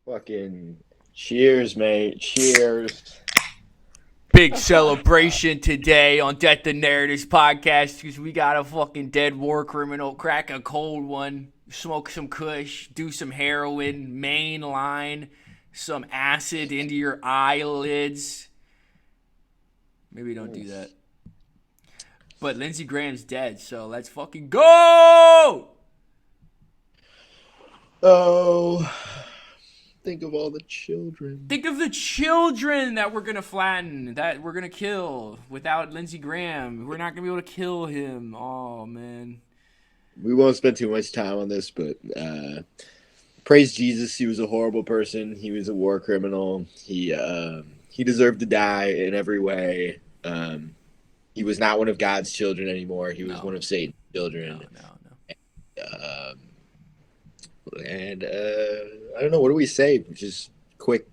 Fucking cheers, mate. Cheers. Big celebration today on Death the Narratives podcast because we got a fucking dead war criminal, crack a cold one, smoke some kush, do some heroin, mainline some acid into your eyelids. Maybe don't do that. But Lindsey Graham's dead, so let's fucking go! Oh, think of all the children. Think of the children that we're going to flatten, that we're going to kill without Lindsey Graham. We're not going to be able to kill him. Oh, man. We won't spend too much time on this, but praise Jesus. He was a horrible person. He was a war criminal. He deserved to die in every way. He was not one of God's children anymore. He was one of Satan's children. No. And I don't know. What do we say? Just quick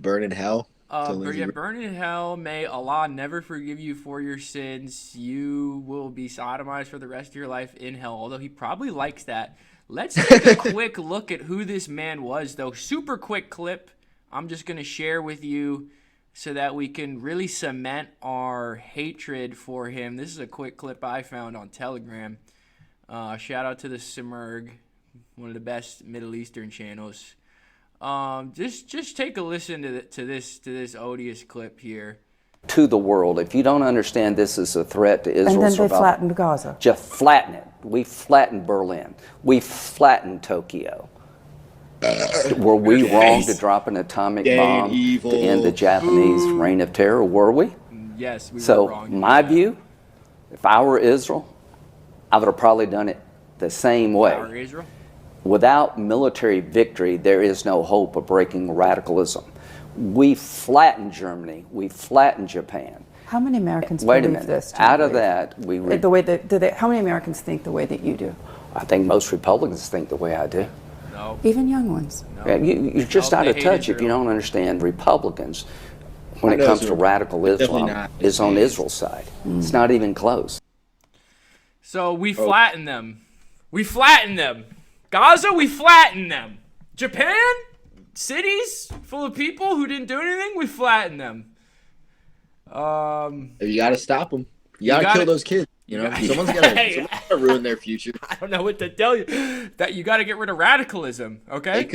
burn in hell. Burn in hell. May Allah never forgive you for your sins. You will be sodomized for the rest of your life in hell. Although he probably likes that. Let's take a quick look at who this man was, though. Super quick clip. I'm just going to share with you so that we can really cement our hatred for him. This is a quick clip I found on Telegram. Shout out to the Simurg, one of the best Middle Eastern channels. Just take a listen to this odious clip here. To the world, if you don't understand this is a threat to Israel's and then they survival, flattened Gaza. just flatten it. We flattened Berlin. We flattened Tokyo. Were we wrong to drop an atomic bomb evil. to end the Japanese reign of terror? Were we? Yes, we were So wrong. my view, if I were Israel, I would have probably done it the same way. Our Israel. Without military victory, there is no hope of breaking radicalism. We flattened Germany. We flattened Japan. How many Americans Wait a believe minute. this? do you Out of believe? that, we The way that how many Americans think the way that you do? I think most Republicans think the way I do. No. Even young ones. Yeah, you're just No, out they of hate touch if you Israel. don't understand Republicans. When I it know comes to Israel. radical Definitely Islam, not. is on Israel's side. It's not even close. So we flatten them. We flatten them. Gaza, we flatten them. Japan, cities full of people who didn't do anything, we flatten them. You got to stop them. You got to gotta- kill those kids. Someone's got to ruin their future. I don't know what to tell you. That you got to get rid of radicalism, okay?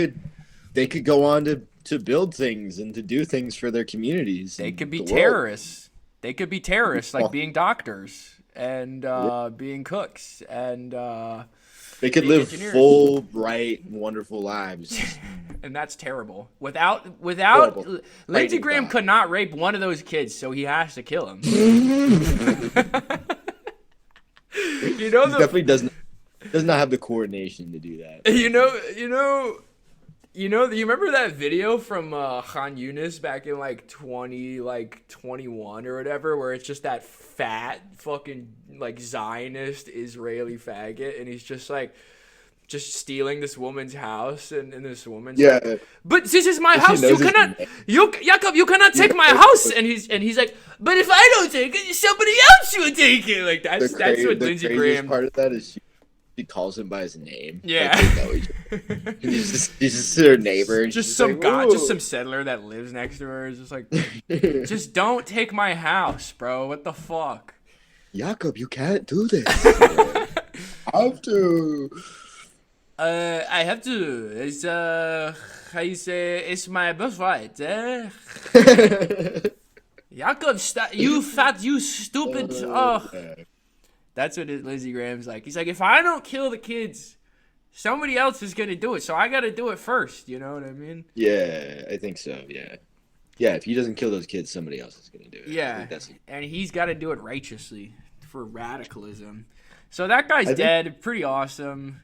They could go on to build things and to do things for their communities. They could be the world. terrorists. They could be terrorists, like being doctors and being cooks and They could being live engineers. full, bright, wonderful lives. And that's terrible. Without Horrible. Lindsey Frightening Graham thought. could not rape one of those kids, so he has to kill him. He definitely does not have the coordination to do that. You remember that video from Khan Yunis back in like 2021 or whatever, where it's just that fat fucking like Zionist Israeli faggot, and he's just like stealing this woman's house, and this woman's like, but this is my house. You knows his cannot, name. Jacob, you cannot take my house. And he's like, but if I don't take it, somebody else will take it. Like that's what Lindsey The Graham. part of that is she calls him by his name. Yeah. Like, they know each other. He's just their neighbor. And Just she's some like, guy, "Whoa." just some settler that lives next to her is just like, just don't take my house, bro. What the fuck? Jacob, you can't do this. I have to. I have to. It's how you say? It's my birthright. Jacob, you fat, you stupid. Oh, that's what Lindsey Graham's like. He's like, if I don't kill the kids, somebody else is gonna do it. So I gotta do it first. You know what I mean? Yeah, I think so. Yeah. If he doesn't kill those kids, somebody else is gonna do it. I Yeah, think that's and he's got to do it righteously for radicalism. So that guy's think- dead. Pretty awesome.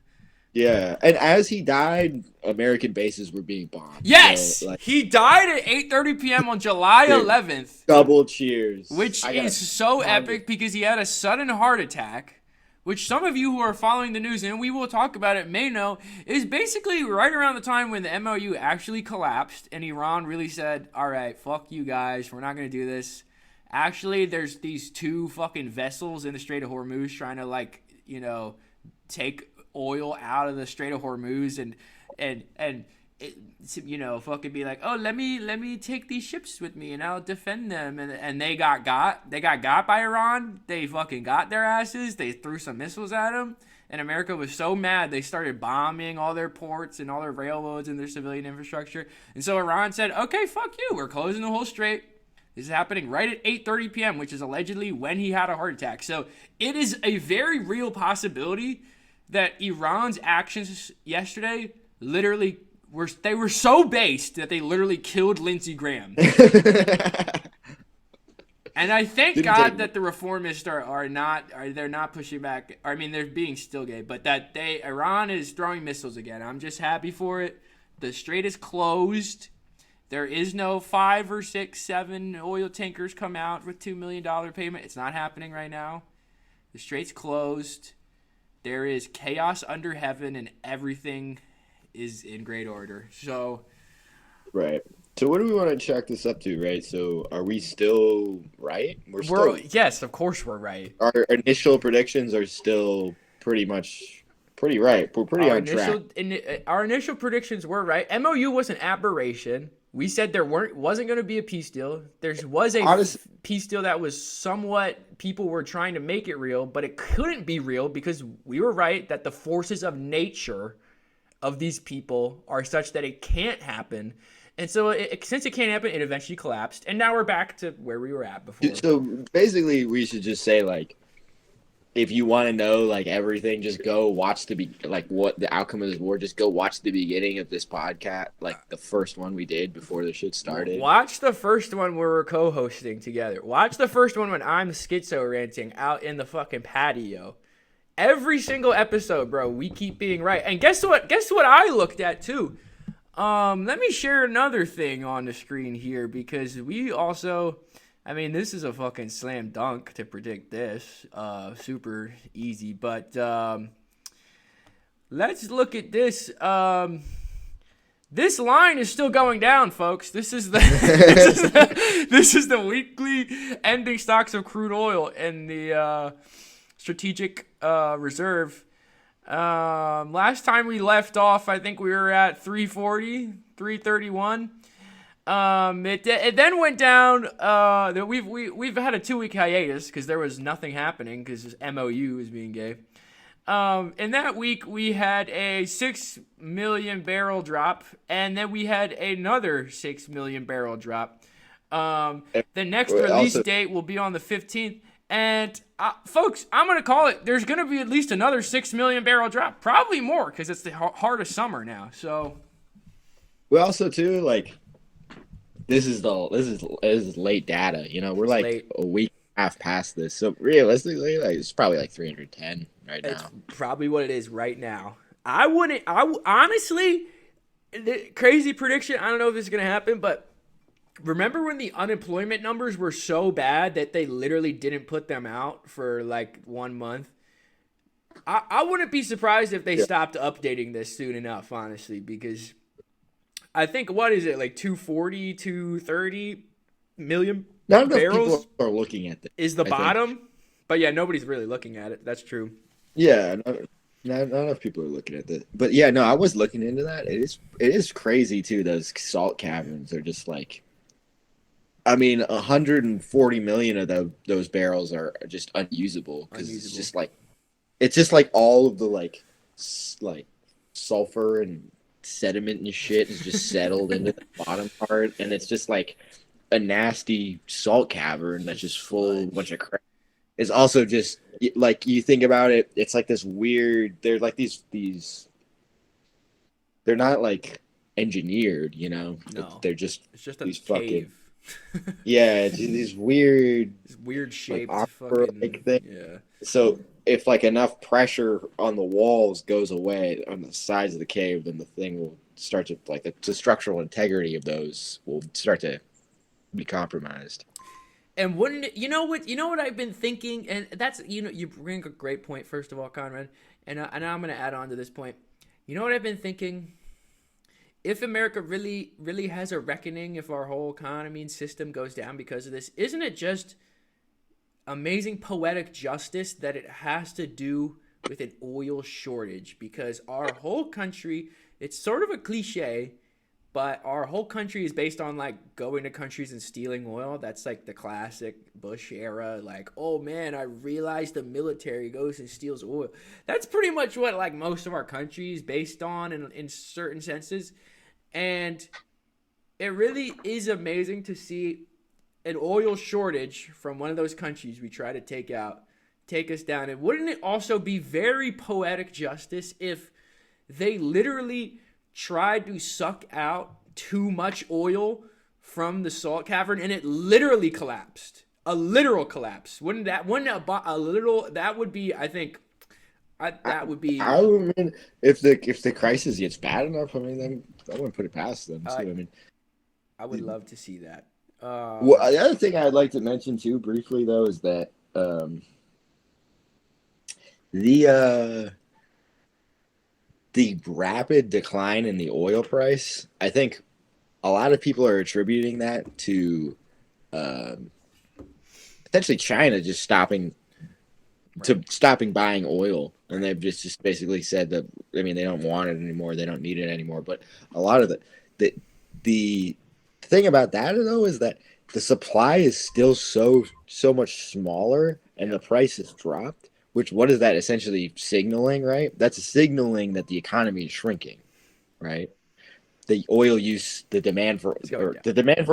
Yeah, and as he died, American bases were being bombed. Yes, So, like, he died at 8:30 p.m. on July Dude. 11th, double cheers. which I gotta is so find epic it. because he had a sudden heart attack, which some of you who are following the news, and we will talk about it, may know, is basically right around the time when the MOU actually collapsed and Iran really said, all right, fuck you guys, we're not going to do this. Actually, there's these two fucking vessels in the Strait of Hormuz trying to, take oil out of the Strait of Hormuz, and fucking be like, oh, let me take these ships with me and I'll defend them, and they got got by Iran. They fucking got their asses. They threw some missiles at them, and America was so mad they started bombing all their ports and all their railroads and their civilian infrastructure. And so Iran said, okay, fuck you, we're closing the whole strait. This is happening right at 8:30 p.m., which is allegedly when he had a heart attack. So it is a very real possibility that Iran's actions yesterday literally were so based that they literally killed Lindsey Graham. And I thank God that the reformists they're not pushing back. I mean, they're being still gay, but that Iran is throwing missiles again. I'm just happy for it. The strait is closed. There is no 5 or 6, 7 oil tankers come out with $2 million payment. It's not happening right now. The strait's closed. There is chaos under heaven, and everything is in great order. So, right. So what do we want to chalk this up to, right? So are we still right? Yes, of course we're right. Our initial predictions are still pretty right. We're pretty on track. Our initial predictions were right. MOU was an aberration. We said there wasn't going to be a peace deal. There was a peace deal that was somewhat, people were trying to make it real, but it couldn't be real because we were right that the forces of nature of these people are such that it can't happen. And so since it can't happen, it eventually collapsed. And now we're back to where we were at before. So basically we should just say, like, if you want to know, like, everything, just go watch what the outcome of this war. Just go watch the beginning of this podcast, like the first one we did before the shit started. Watch the first one where we're co-hosting together. Watch the first one when I'm schizo ranting out in the fucking patio. Every single episode, bro, we keep being right. And guess what? Guess what I looked at too. Let me share another thing on the screen here because we also. I mean, this is a fucking slam dunk to predict this. Super easy. But let's look at this. This line is still going down, folks. This is the this is the weekly ending stocks of crude oil and the strategic reserve. Last time we left off, I think we were at 340, 331. It then went down. We've had a 2-week hiatus because there was nothing happening because MOU was being gay. In that week we had a 6 million barrel drop, and then we had another 6 million barrel drop. The next release date will be on the 15th, and folks, I'm gonna call it. There's gonna be at least another 6 million barrel drop, probably more because it's the heart of summer now. So, well, also too, like. This is late data. You know, we're like late. A week and a half past this. So realistically, like it's probably like 310 right now. It's probably what it is right now. Honestly, crazy prediction. I don't know if this is gonna happen, but remember when the unemployment numbers were so bad that they literally didn't put them out for like 1 month? I wouldn't be surprised if they stopped updating this soon enough, honestly, because. I think, what is it, like 240, 230 million Not enough barrels people are looking at this. Is the bottom. But yeah, nobody's really looking at it. That's true. Yeah, not enough people are looking at this. But yeah, no, I was looking into that. It is crazy, too. Those salt caverns are just like, I mean, 140 million of those barrels are just unusable. Because it's just like all of the like sulfur and sediment and shit is just settled into the bottom part, and it's just like a nasty salt cavern that's just full of a bunch of crap. It's also just like, you think about it, it's like this weird, they're like these they're not like engineered, you know. No, they're just, it's just a these cave. Yeah, it's these weird shaped like, fucking thing. Yeah. So if like enough pressure on the walls goes away on the sides of the cave, then the thing will start to, like, the structural integrity of those will start to be compromised. And wouldn't you know what I've been thinking, and that's, you bring a great point, first of all, Conrad, and I'm gonna add on to this point. You know what I've been thinking? If America really has a reckoning, if our whole economy and system goes down because of this, isn't it just amazing poetic justice that it has to do with an oil shortage? Because our whole country, it's sort of a cliche, but our whole country is based on like going to countries and stealing oil. That's like the classic Bush era. Like, oh man, I realized the military goes and steals oil. That's pretty much what like most of our country is based on in certain senses. And it really is amazing to see an oil shortage from one of those countries we try to take us down. And wouldn't it also be very poetic justice if they literally tried to suck out too much oil from the salt cavern and it literally collapsed? A literal collapse. Wouldn't a little, that would be, I think, that would be. I mean, if the crisis gets bad enough, I mean, then I wouldn't put it past them too. I mean, I would love to see that. well, the other thing I'd like to mention too, briefly though, is that the rapid decline in the oil price. I think a lot of people are attributing that to essentially China just stopping buying oil, and they've just basically said that, I mean, they don't want it anymore, they don't need it anymore. But a lot of the thing about that though is that the supply is still so much smaller, and the price has dropped. Which, what is that essentially signaling, right? That's signaling that the economy is shrinking, right? The oil use, the demand for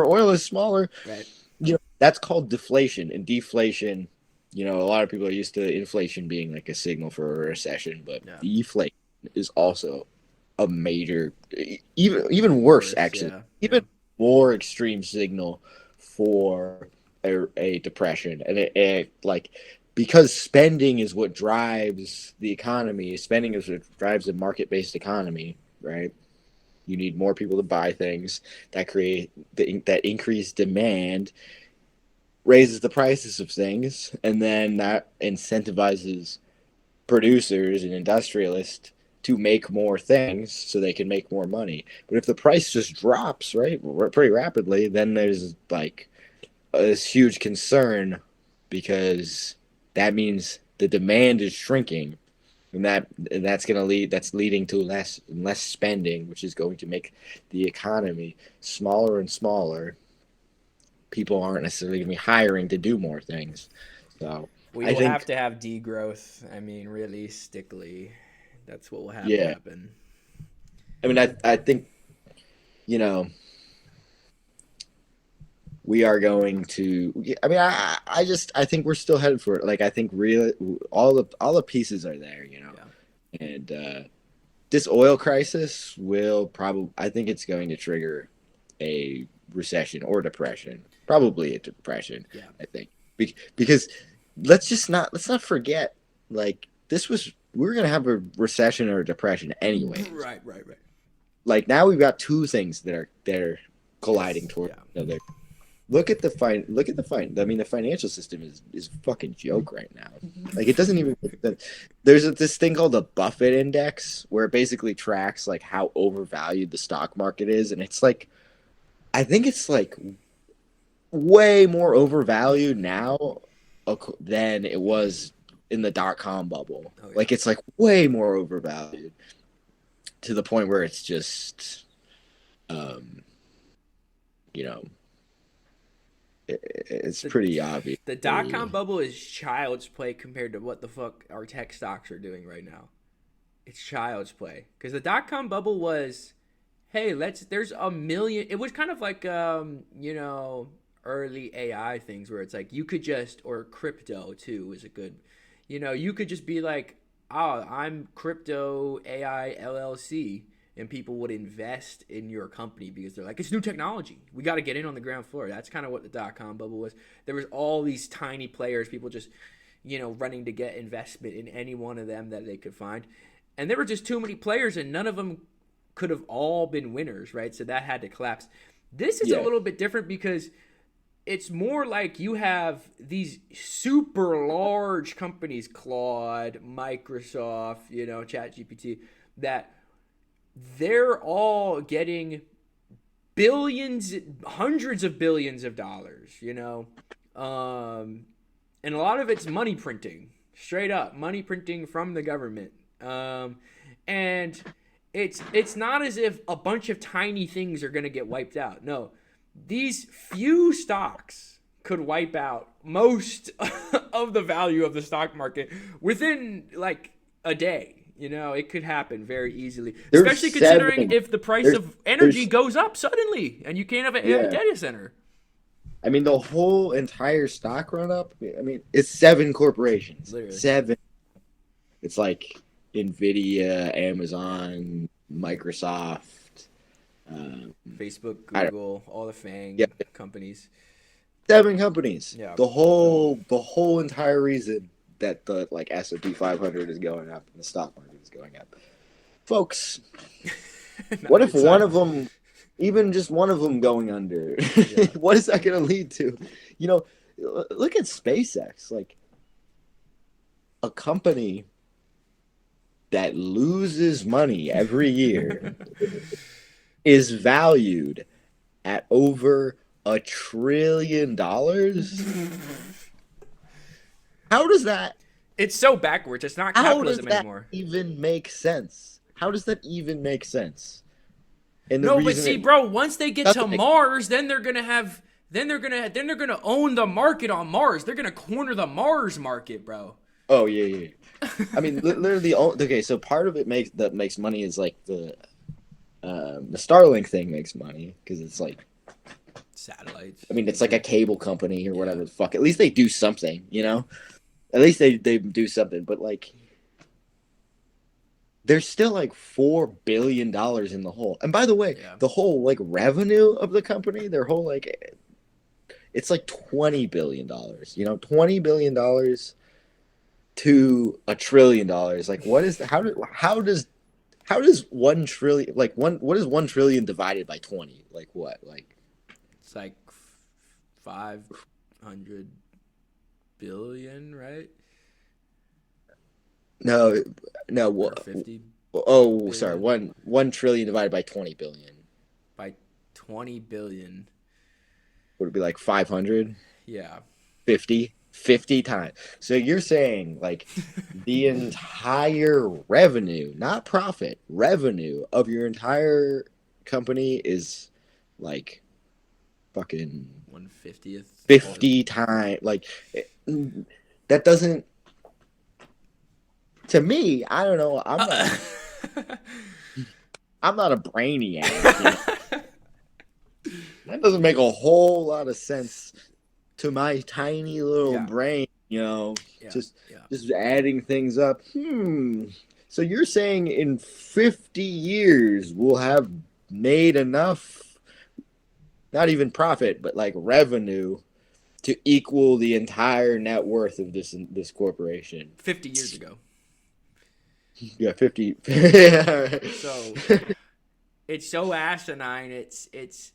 oil is smaller. Right. You know, that's called deflation. And deflation, you know, a lot of people are used to inflation being like a signal for a recession, but deflation is also a major, even worse actually, even more extreme signal for a depression. And it like, because spending is what drives the economy. Spending is what drives the market-based economy, right? You need more people to buy things that create that increased demand, raises the prices of things, and then that incentivizes producers and industrialists to make more things so they can make more money. But if the price just drops, right, pretty rapidly, then there's like this huge concern, because that means the demand is shrinking, and that's leading to less and less spending, which is going to make the economy smaller and smaller. People aren't necessarily going to be hiring to do more things. So we will have to have degrowth. I mean, realistically, that's what will have to happen. I mean, I think, you know, we are going to. I mean, I think we're still headed for it. Like, I think all the pieces are there, you know, and this oil crisis will probably. I think it's going to trigger a recession or depression. Probably a depression. Yeah. I think because let's not forget, like, we're gonna have a recession or a depression anyway. Right. Like, now we've got two things that are colliding toward each other. Look at the I mean, the financial system is a fucking joke right now. Like, it doesn't even. There's this thing called the Buffett Index, where it basically tracks like how overvalued the stock market is, and it's like, I think it's like way more overvalued now than it was in the .com bubble. Oh, yeah. Like, it's like way more overvalued to the point where it's just, you know. It's pretty obvious. The .com bubble is child's play compared to what the fuck our tech stocks are doing right now. It's child's play, because the .com bubble was, hey, there's a million. It was kind of like you know, early AI things where it's like you could just, or crypto too is a good, you know, you could just be like, oh, I'm crypto AI LLC. And people would invest in your company because they're like, it's new technology. We got to get in on the ground floor. That's kind of what the .com bubble was. There was all these tiny players, people just, you know, running to get investment in any one of them that they could find. And there were just too many players, and none of them could have all been winners, right? So that had to collapse. This is a little bit different because it's more like you have these super large companies, Claude, Microsoft, you know, ChatGPT, that they're all getting billions, hundreds of billions of dollars, you know, and a lot of it's money printing, straight up money printing from the government, and it's not as if a bunch of tiny things are going to get wiped out. No, these few stocks could wipe out most of the value of the stock market within like a day. You know, it could happen very easily, There's especially considering seven. if the price There's of energy there's goes up suddenly and you can't have a yeah. data center. I mean, the whole entire stock run up. I mean, it's 7 corporations. Literally. 7. It's like Nvidia, Amazon, Microsoft, Facebook, I don't, Google, all the FANG yeah, companies. 7 companies. Yeah. The whole entire reason that the like S&P 500 is going up and the stock market is going up, folks. What if one of them, even just one of them, going under? Yeah. What is that going to lead to? You know, look at SpaceX, like a company that loses money every year is valued at over $1 trillion. How does that? It's so backwards. It's not How does capitalism that anymore. even make sense? How does that even make sense? And No, but see, bro, once they get to doesn't make- Mars, then they're gonna own the market on Mars. They're gonna corner the Mars market, bro. Oh yeah. I mean, literally. Okay, so part of it makes money is like the Starlink thing makes money because it's like, Satellites. I mean, it's like a cable company or whatever the fuck. At least they do something, you know. At least they do something, but like, there's still like $4 billion in the hole. And by the way, the whole like revenue of the company, their whole like, it's like $20 billion. You know, $20 billion to $1 trillion. Like, what is how does 1 trillion what is 1 trillion divided by 20? Like what? Like It's like 500 billion, right? no Or what? 50 Oh, billion. sorry. 1 trillion divided by 20 billion. By 20 billion. Would it be like 500? Yeah. 50 times. So you're saying like the entire revenue, not profit, revenue of your entire company is like fucking 1/50th. 50 times. Like that doesn't. To me, I don't know. I'm not a brainiac. You know? That doesn't make a whole lot of sense to my tiny little brain. You know, just adding things up. So you're saying in 50 years we'll have made enough, not even profit, but like revenue to equal the entire net worth of this corporation. 50 years ago. Yeah, 50. So it's so asinine. It's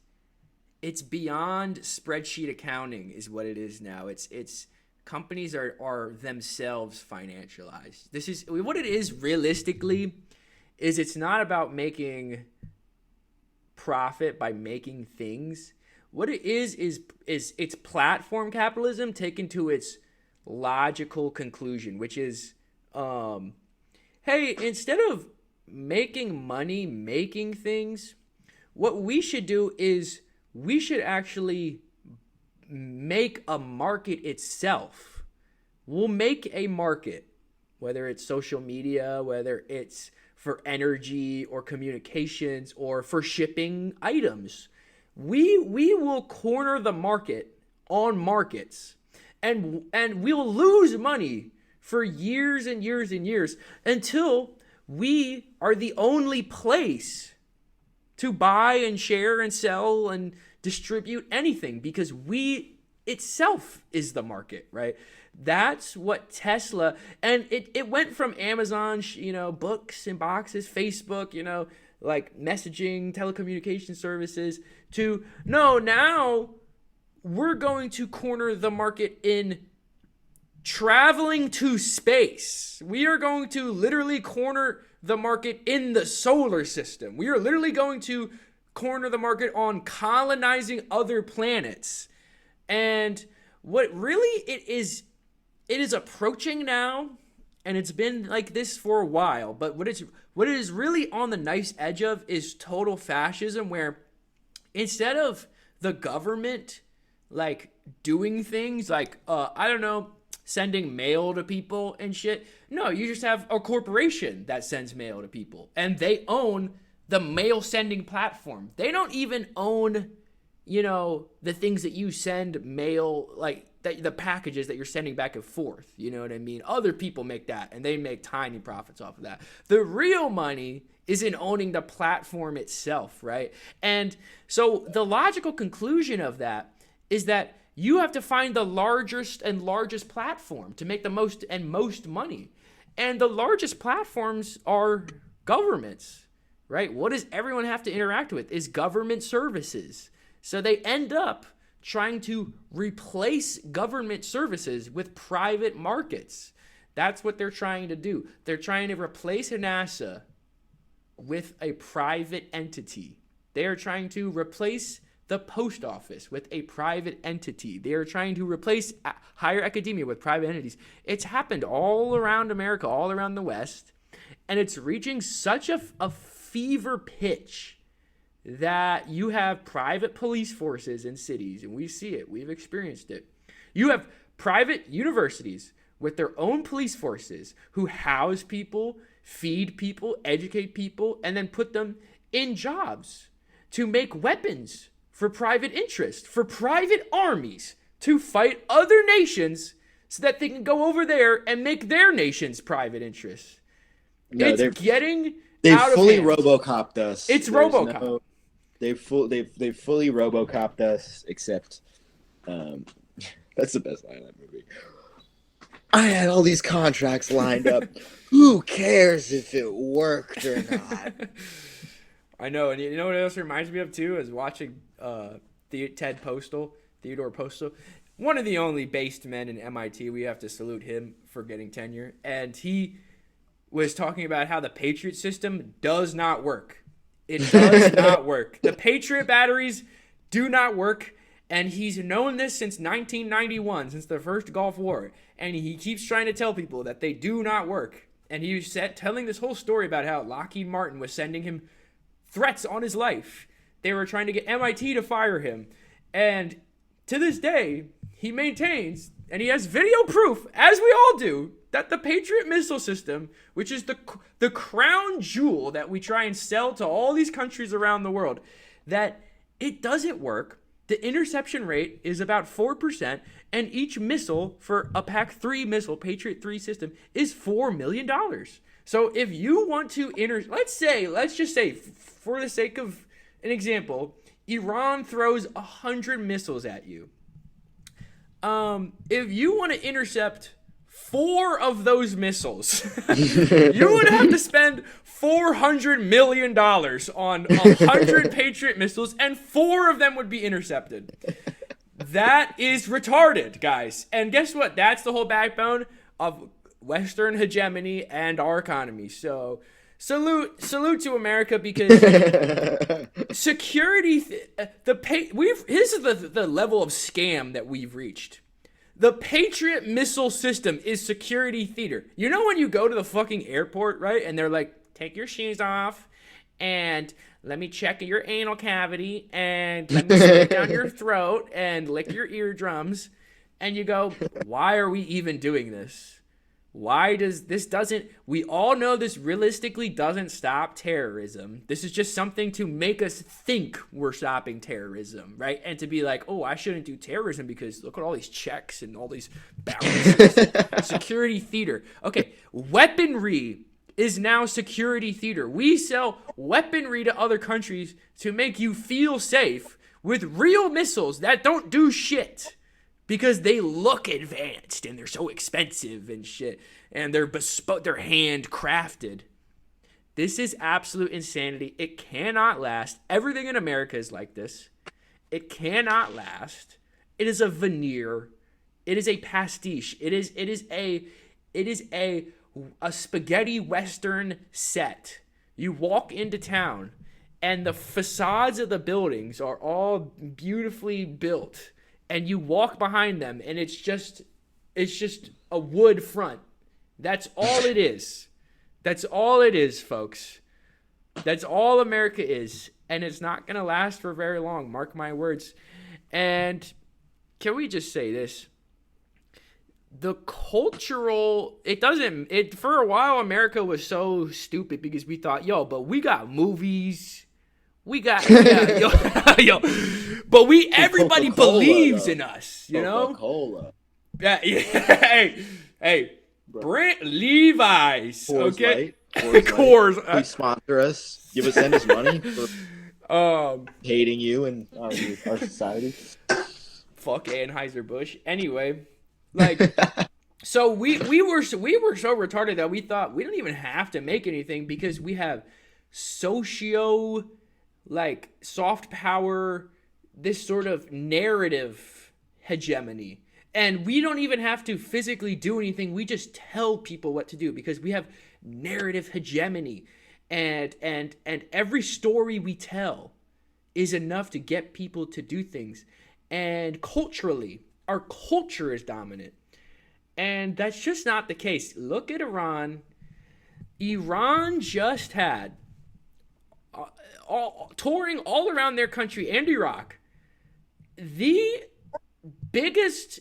beyond spreadsheet accounting is what it is now. It's companies are themselves financialized. This is what it is realistically. Is it's not about making profit by making things. What it is it's platform capitalism taken to its logical conclusion, which is hey, instead of making money making things, what we should do is we should actually make a market itself. We'll make a market, whether it's social media, whether it's for energy or communications or for shipping items. We will corner the market on markets, and we'll lose money for years and years and years until we are the only place to buy and share and sell and distribute anything, because we itself is the market, right? That's what Tesla, and it went from Amazon, books and boxes, Facebook, like messaging, telecommunication services, to now we're going to corner the market in traveling to space. We are going to literally corner the market in the solar system. We are literally going to corner the market on colonizing other planets. And what really it is approaching now, and it's been like this for a while. But what it is really on the nice edge of is total fascism, where instead of the government like doing things like I don't know, sending mail to people and shit, no, you just have a corporation that sends mail to people, and they own the mail sending platform. They don't even own, you know, the things that you send mail, like the packages that you're sending back and forth. You know what I mean? Other people make that, and they make tiny profits off of that. The real money is in owning the platform itself, right? And so the logical conclusion of that is that you have to find the largest platform to make the most money. And the largest platforms are governments, right? What does everyone have to interact with is government services. So they end up trying to replace government services with private markets. That's what they're trying to do. They're trying to replace NASA with a private entity. They are trying to replace the post office with a private entity. They are trying to replace higher academia with private entities. It's happened all around America, all around the West, and it's reaching such a fever pitch that you have private police forces in cities, and we see it. We've experienced it. You have private universities with their own police forces who house people, feed people, educate people, and then put them in jobs to make weapons for private interest, for private armies to fight other nations so that they can go over there and make their nation's private interests. No, it's getting they've out of fully hand. RoboCopped us. It's RoboCop. They've fully RoboCopped us, except that's the best line of that movie. I had all these contracts lined up. Who cares if it worked or not? I know, and you know what else reminds me of too is watching Theodore Postal, one of the only based men in MIT. We have to salute him for getting tenure, and he was talking about how the Patriot system does not work. It does not work. The Patriot batteries do not work, and he's known this since 1991, since the first Gulf War, and he keeps trying to tell people that they do not work. And he was telling this whole story about how Lockheed Martin was sending him threats on his life. They were trying to get MIT to fire him. And to this day, he maintains, and he has video proof, as we all do, that the Patriot missile system, which is the crown jewel that we try and sell to all these countries around the world, that it doesn't work. The interception rate is about 4%, and each missile for a PAC-3 missile, Patriot 3 system, is $4 million. So if you want to let's just say, for the sake of an example, Iran throws 100 missiles at you. If you want to intercept 4 of those missiles, you would have to spend $400 million on 100 Patriot missiles, and 4 of them would be intercepted. That is retarded, guys. And guess what? That's the whole backbone of Western hegemony and our economy. So salute to America, because security, this is the level of scam that we've reached. The Patriot missile system is security theater. You know when you go to the fucking airport, right? And they're like, take your shoes off and let me check your anal cavity and let me spit down your throat and lick your eardrums. And you go, why are we even doing this? Why does this we all know this realistically doesn't stop terrorism. This is just something to make us think we're stopping terrorism, right? And to be like, oh, I shouldn't do terrorism because look at all these checks and all these balances. Security theater. Okay, weaponry is now security theater. We sell weaponry to other countries to make you feel safe with real missiles that don't do shit. Because they look advanced and they're so expensive and shit. And they're bespoke, they're handcrafted. This is absolute insanity. It cannot last. Everything in America is like this. It cannot last. It is a veneer. It is a pastiche. It is a spaghetti western set. You walk into town and the facades of the buildings are all beautifully built. And you walk behind them, and it's just a wood front. That's all it is. That's all it is, folks. That's all America is. And it's not going to last for very long. Mark my words. And can we just say this? The cultural, for a while, America was so stupid because we thought, but we got movies. We got, but everybody believes in us, you know? Coca-Cola. Yeah. Hey, Brent Levi's, Coors okay? Light. Coors. Please sponsor us. Send us money for hating you and our society. Fuck Anheuser-Busch. Anyway, so we were so retarded that we thought we don't even have to make anything because we have soft power, this sort of narrative hegemony. And we don't even have to physically do anything. We just tell people what to do because we have narrative hegemony. And every story we tell is enough to get people to do things. And culturally, our culture is dominant. And that's just not the case. Look at Iran. Iran just had, touring all around their country and Iraq, the biggest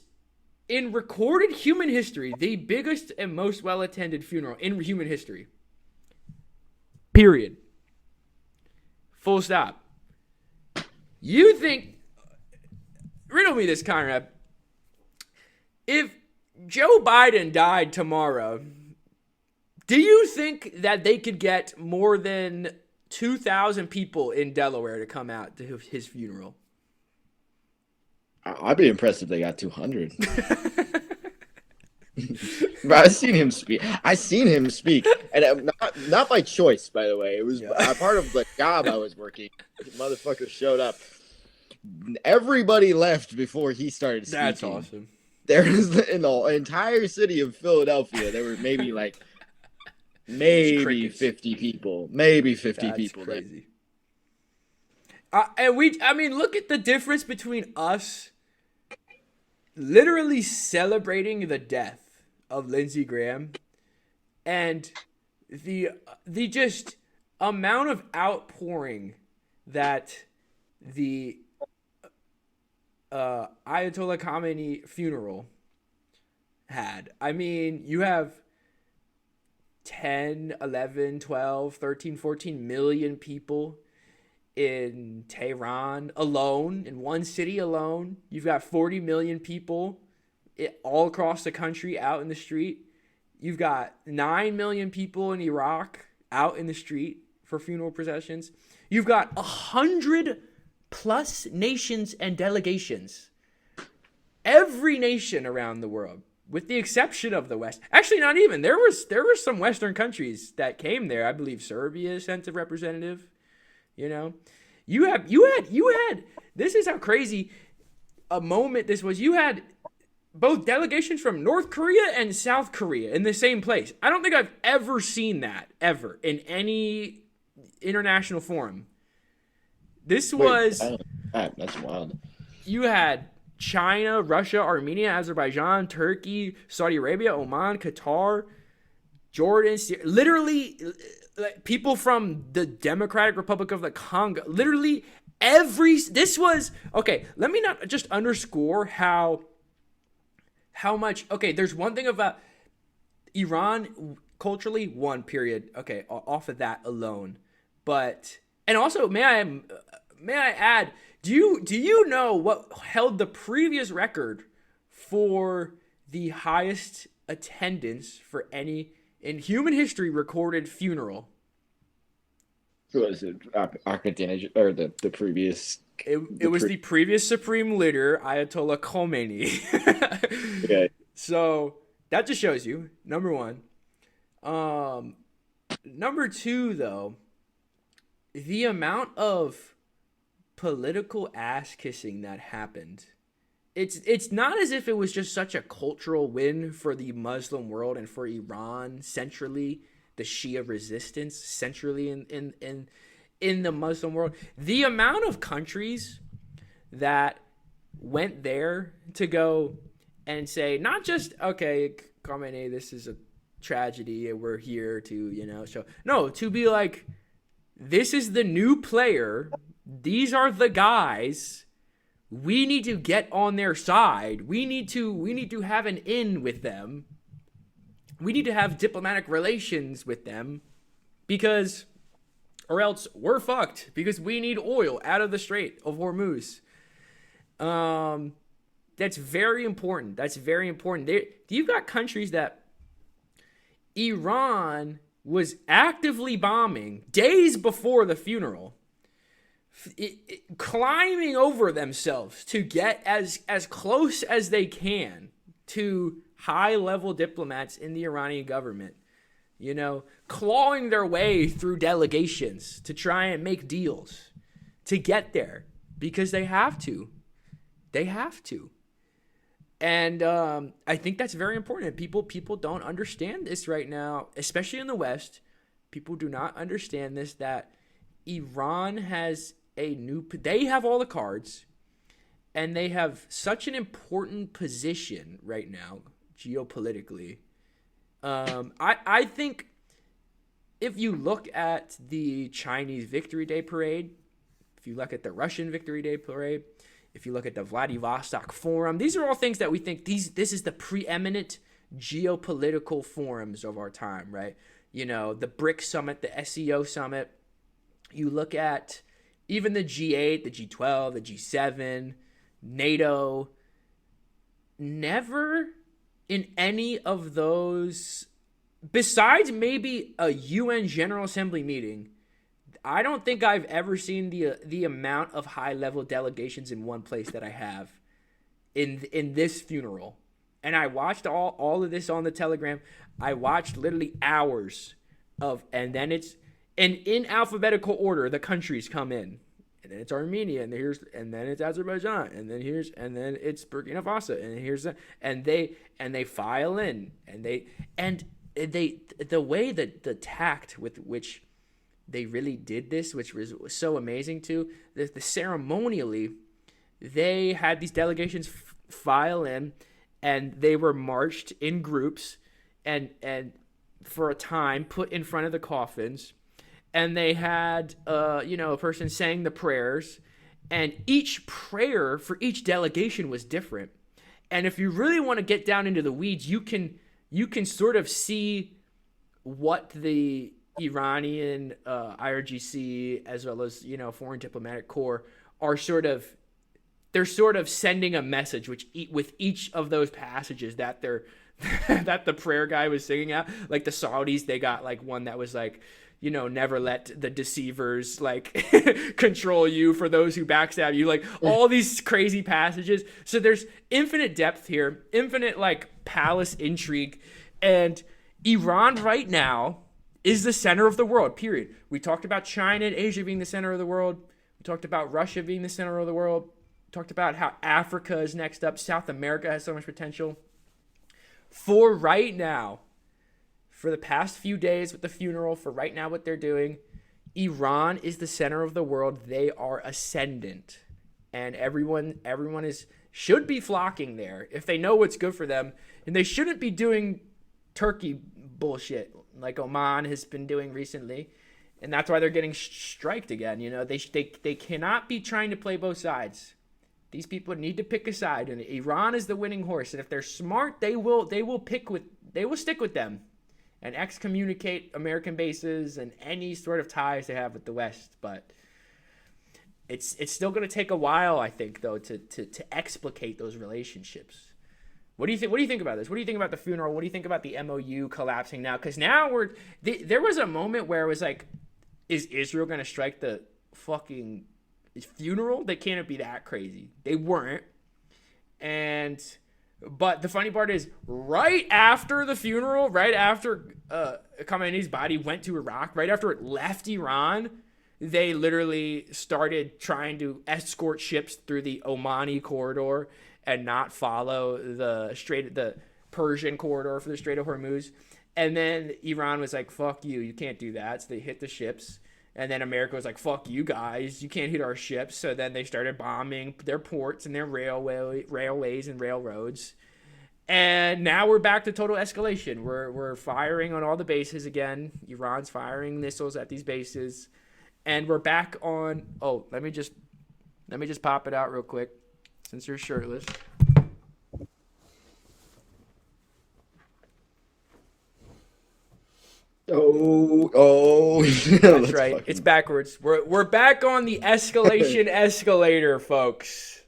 in recorded human history, the biggest and most well-attended funeral in human history. Period. Full stop. You think, riddle me this, Conrad. If Joe Biden died tomorrow, do you think that they could get more than 2,000 people in Delaware to come out to his funeral? I'd be impressed if they got 200. But I seen him speak, and not by choice, by the way. It was part of the job I was working. The motherfucker showed up. Everybody left before he started speaking. That's awesome. There was in the entire city of Philadelphia, there were maybe 50 people. Maybe 50 That's people. Crazy. Look at the difference between us literally celebrating the death of Lindsey Graham and the just amount of outpouring that the Ayatollah Khamenei funeral had. I mean, you have 10, 11, 12, 13, 14 million people in Tehran alone, in one city alone. You've got 40 million people all across the country out in the street. You've got 9 million people in Iraq out in the street for funeral processions. You've got 100 plus nations and delegations. Every nation around the world, with the exception of the West. Actually, not even. There were some Western countries that came there. I believe Serbia sent a representative. You know, you had. This is how crazy a moment this was. You had both delegations from North Korea and South Korea in the same place. I don't think I've ever seen that ever in any international forum. This was. That's wild. You had China, Russia, Armenia, Azerbaijan, Turkey, Saudi Arabia, Oman, Qatar, Jordan, literally people from the Democratic Republic of the Congo. Literally this was, okay, let me not just underscore how much, okay, there's one thing about Iran culturally, one period, okay, off of that alone. But, and also, may I add, do you know what held the previous record for the highest attendance for any in human history recorded funeral? Who was it? Ahmadinejad, or the previous? It was the previous supreme leader, Ayatollah Khamenei. Okay. So that just shows you, number one. Number two, though, the amount of political ass kissing that happened. It's not as if it was just such a cultural win for the Muslim world and for Iran centrally, the Shia resistance centrally in the Muslim world. The amount of countries that went there to go and say, not just, okay, Khamenei, this is a tragedy and we're here to, show. No, to be like, this is the new player. These are the guys. We need to get on their side. We need to have an in with them. We need to have diplomatic relations with them or else we're fucked because we need oil out of the Strait of Hormuz. That's very important. You've got countries that Iran was actively bombing days before the funeral, climbing over themselves to get as close as they can to high-level diplomats in the Iranian government, clawing their way through delegations to try and make deals to get there because they have to. And I think that's very important. People don't understand this right now, especially in the West. People do not understand this, that Iran has they have all the cards, and they have such an important position right now, geopolitically. I think if you look at the Chinese Victory Day parade, if you look at the Russian Victory Day parade, if you look at the Vladivostok Forum, these are all things that we think this is the preeminent geopolitical forums of our time, right? The BRICS summit, the SEO summit. You look at even the G8, the G12, the G7, NATO. Never in any of those, besides maybe a UN General Assembly meeting, I don't think I've ever seen the amount of high-level delegations in one place that I have in this funeral. And I watched all of this on the Telegram. I watched literally hours and then in alphabetical order, the countries come in. And then it's Armenia, and then it's Azerbaijan, and then it's Burkina Faso, and they file in, and the way that the tact with which they really did this, which was so amazing too. The ceremonially, they had these delegations file in, and they were marched in groups, and for a time put in front of the coffins, and they had a person saying the prayers, and each prayer for each delegation was different. And if you really want to get down into the weeds, you can sort of see what the Iranian IRGC, as well as Foreign Diplomatic Corps, are sort of sending a message with each of those passages that that the prayer guy was singing out. Like the Saudis, they got like one that was like, never let the deceivers like control you, for those who backstab you, like all these crazy passages. So there's infinite depth here, infinite like palace intrigue, and Iran right now is the center of the world, period. We talked about China and Asia being the center of the world. We talked about Russia being the center of the world. We talked about how Africa is next up. South America has so much potential. For right now, for the past few days with the funeral, for right now what they're doing, Iran is the center of the world. They are ascendant. And everyone should be flocking there if they know what's good for them. And they shouldn't be doing Turkey bullshit like Oman has been doing recently, and that's why they're getting striked again. They cannot be trying to play both sides. These people need to pick a side, and Iran is the winning horse. And if they're smart, they will stick with them and excommunicate American bases and any sort of ties they have with the West. But it's still going to take a while, I think, though, to explicate those relationships. What do you think? What do you think about this? What do you think about the funeral? What do you think about the MOU collapsing now? Because now there was a moment where it was like, is Israel going to strike the fucking funeral? They can't be that crazy. They weren't. But the funny part is, right after the funeral, right after Khamenei's body went to Iraq, right after it left Iran, they literally started trying to escort ships through the Omani corridor and not follow the Persian corridor for the Strait of Hormuz. And then Iran was like, fuck you, you can't do that. So they hit the ships. And then America was like, fuck you guys, you can't hit our ships. So then they started bombing their ports and their railways and railroads. And now we're back to total escalation. We're firing on all the bases again. Iran's firing missiles at these bases, and we're back on. Oh, let me just pop it out real quick, since you're shirtless. Oh, That's right. It's backwards. We're back on the escalation escalator, folks.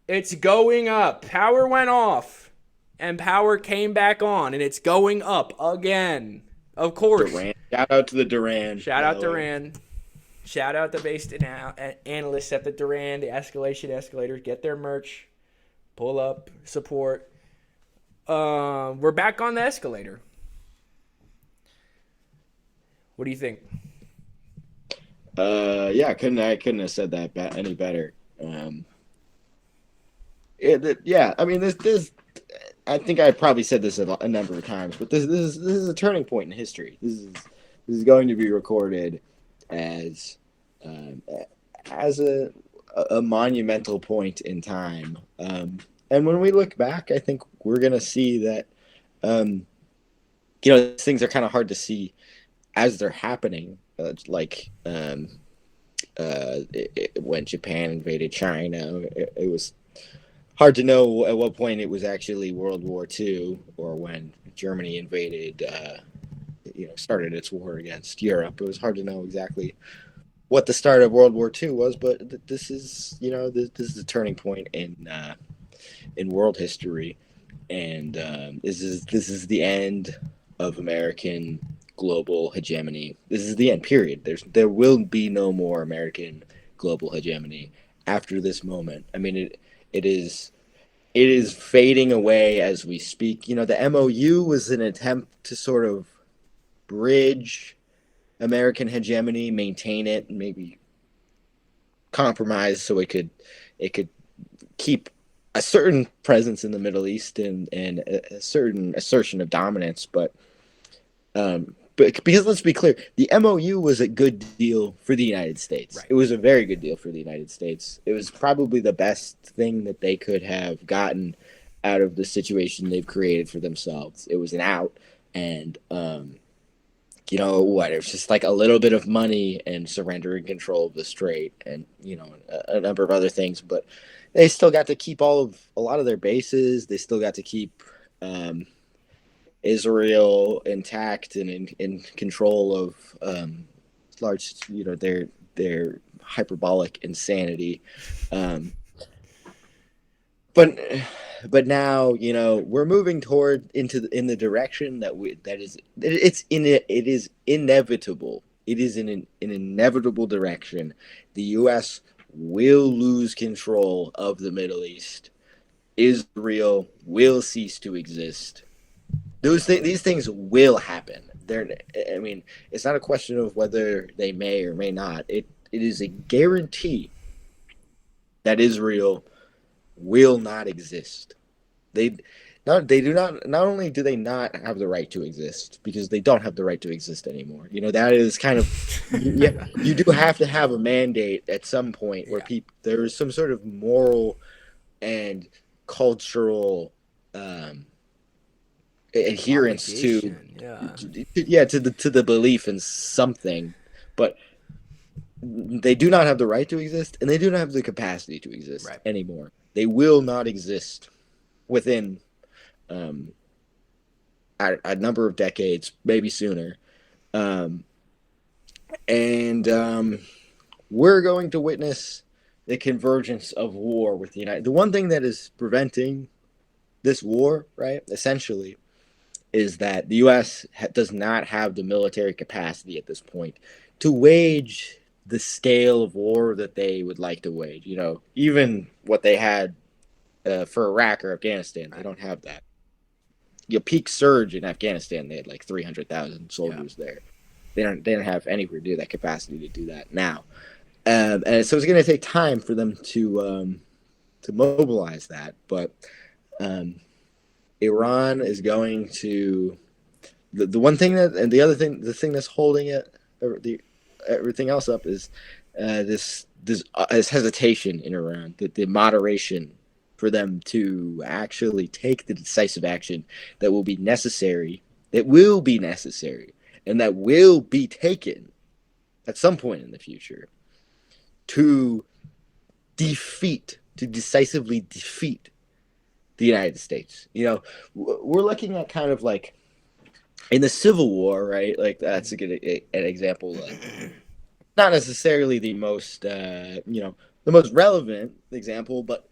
It's going up. Power went off, and power came back on, and it's going up again. Of course. Durand. Shout out to the Durand. Shout out Durand. Shout out the based analysts at the Durand, the escalation escalators. Get their merch. Pull up. Support. We're back on the escalator. What do you think? Yeah, I couldn't have said that any better. Yeah, I mean, this. I think I probably said this a number of times, but this is a turning point in history. This is going to be recorded as a monumental point in time. And when we look back, I think we're gonna see that, these things are kind of hard to see as they're happening, when Japan invaded China, it was hard to know at what point it was actually World War II, or when Germany invaded, started its war against Europe. It was hard to know exactly what the start of World War II was, but this is a turning point in world history, and this is the end of American global hegemony. This is the end, period. There will be no more American global hegemony after this moment. I mean, it is fading away as we speak. The MOU was an attempt to sort of bridge American hegemony, maintain it, maybe compromise so it could keep a certain presence in the Middle East and a certain assertion of dominance, but because let's be clear, the MOU was a good deal for the United States. Right. It was a very good deal for the United States. It was probably the best thing that they could have gotten out of the situation they've created for themselves. It was an out, and it was just like a little bit of money and surrendering control of the strait, and a number of other things. But they still got to keep a lot of their bases. They still got to keep Israel intact and in control of large, their hyperbolic insanity. But now, we're moving toward in the direction it is inevitable. It is in an inevitable direction. The U.S. will lose control of the Middle East. Israel will cease to exist. These things will happen. It's not a question of whether they may or may not. It is a guarantee that Israel will not exist. Not only do they not have the right to exist, because they don't have the right to exist anymore. That is kind of you do have to have a mandate at some point where there is some sort of moral and cultural adherence to the belief in something, but they do not have the right to exist, and they do not have the capacity to exist anymore. They will not exist within a number of decades, maybe sooner, and we're going to witness the convergence of war with the United. The one thing that is preventing this war, right, essentially, is that the U.S. does not have the military capacity at this point to wage the scale of war that they would like to wage. Even what they had for Iraq or Afghanistan, they don't have that. Peak surge in Afghanistan, they had like 300,000 soldiers there. They don't have anywhere near that capacity to do that now, and so it's going to take time for them to mobilize that. But Iran is going to the one thing and the other thing, the thing that's holding it, everything else up is this hesitation in Iran, the moderation for them to actually take the decisive action that will be necessary, and that will be taken at some point in the future to decisively defeat the United States. We're looking at kind of like in the Civil War, right? Like that's an example. Not necessarily the most, the most relevant example, but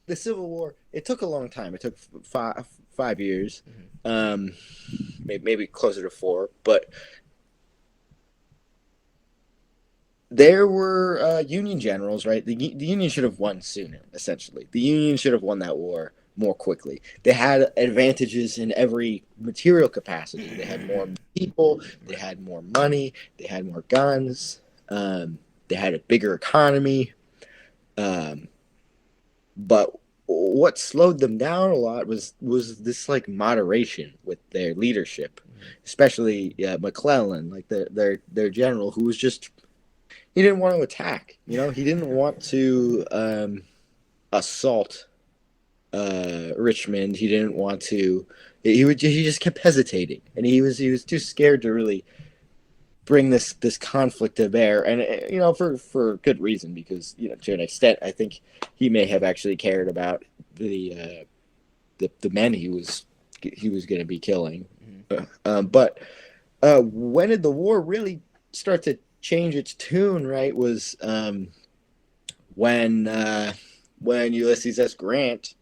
the Civil War. It took a long time. It took 5 years, maybe closer to 4. But there were Union generals, right? The Union should have won sooner. Essentially, the Union should have won that war more quickly. They had advantages in every material capacity. They had more people, they had more money, they had more guns, they had a bigger economy. But what slowed them down a lot was this like moderation with their leadership, especially McClellan, like their general, who was just, he didn't want to attack. He didn't want to assault Richmond. He didn't want to. He just kept hesitating, and he was too scared to really bring this conflict to bear, and for good reason, because to an extent I think he may have actually cared about the men he was going to be killing. But when did the war really start to change its tune? Right, was when Ulysses S. Grant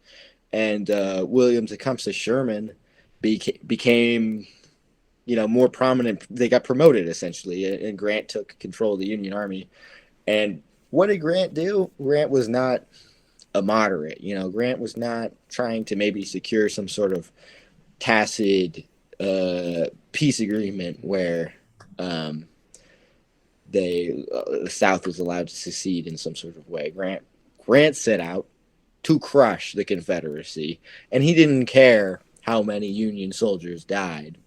and William Tecumseh Sherman became more prominent. They got promoted essentially, and Grant took control of the Union Army. And what did Grant do? Grant was not a moderate. Grant was not trying to maybe secure some sort of tacit peace agreement where the South was allowed to secede in some sort of way. Grant set out to crush the Confederacy, and he didn't care how many Union soldiers died.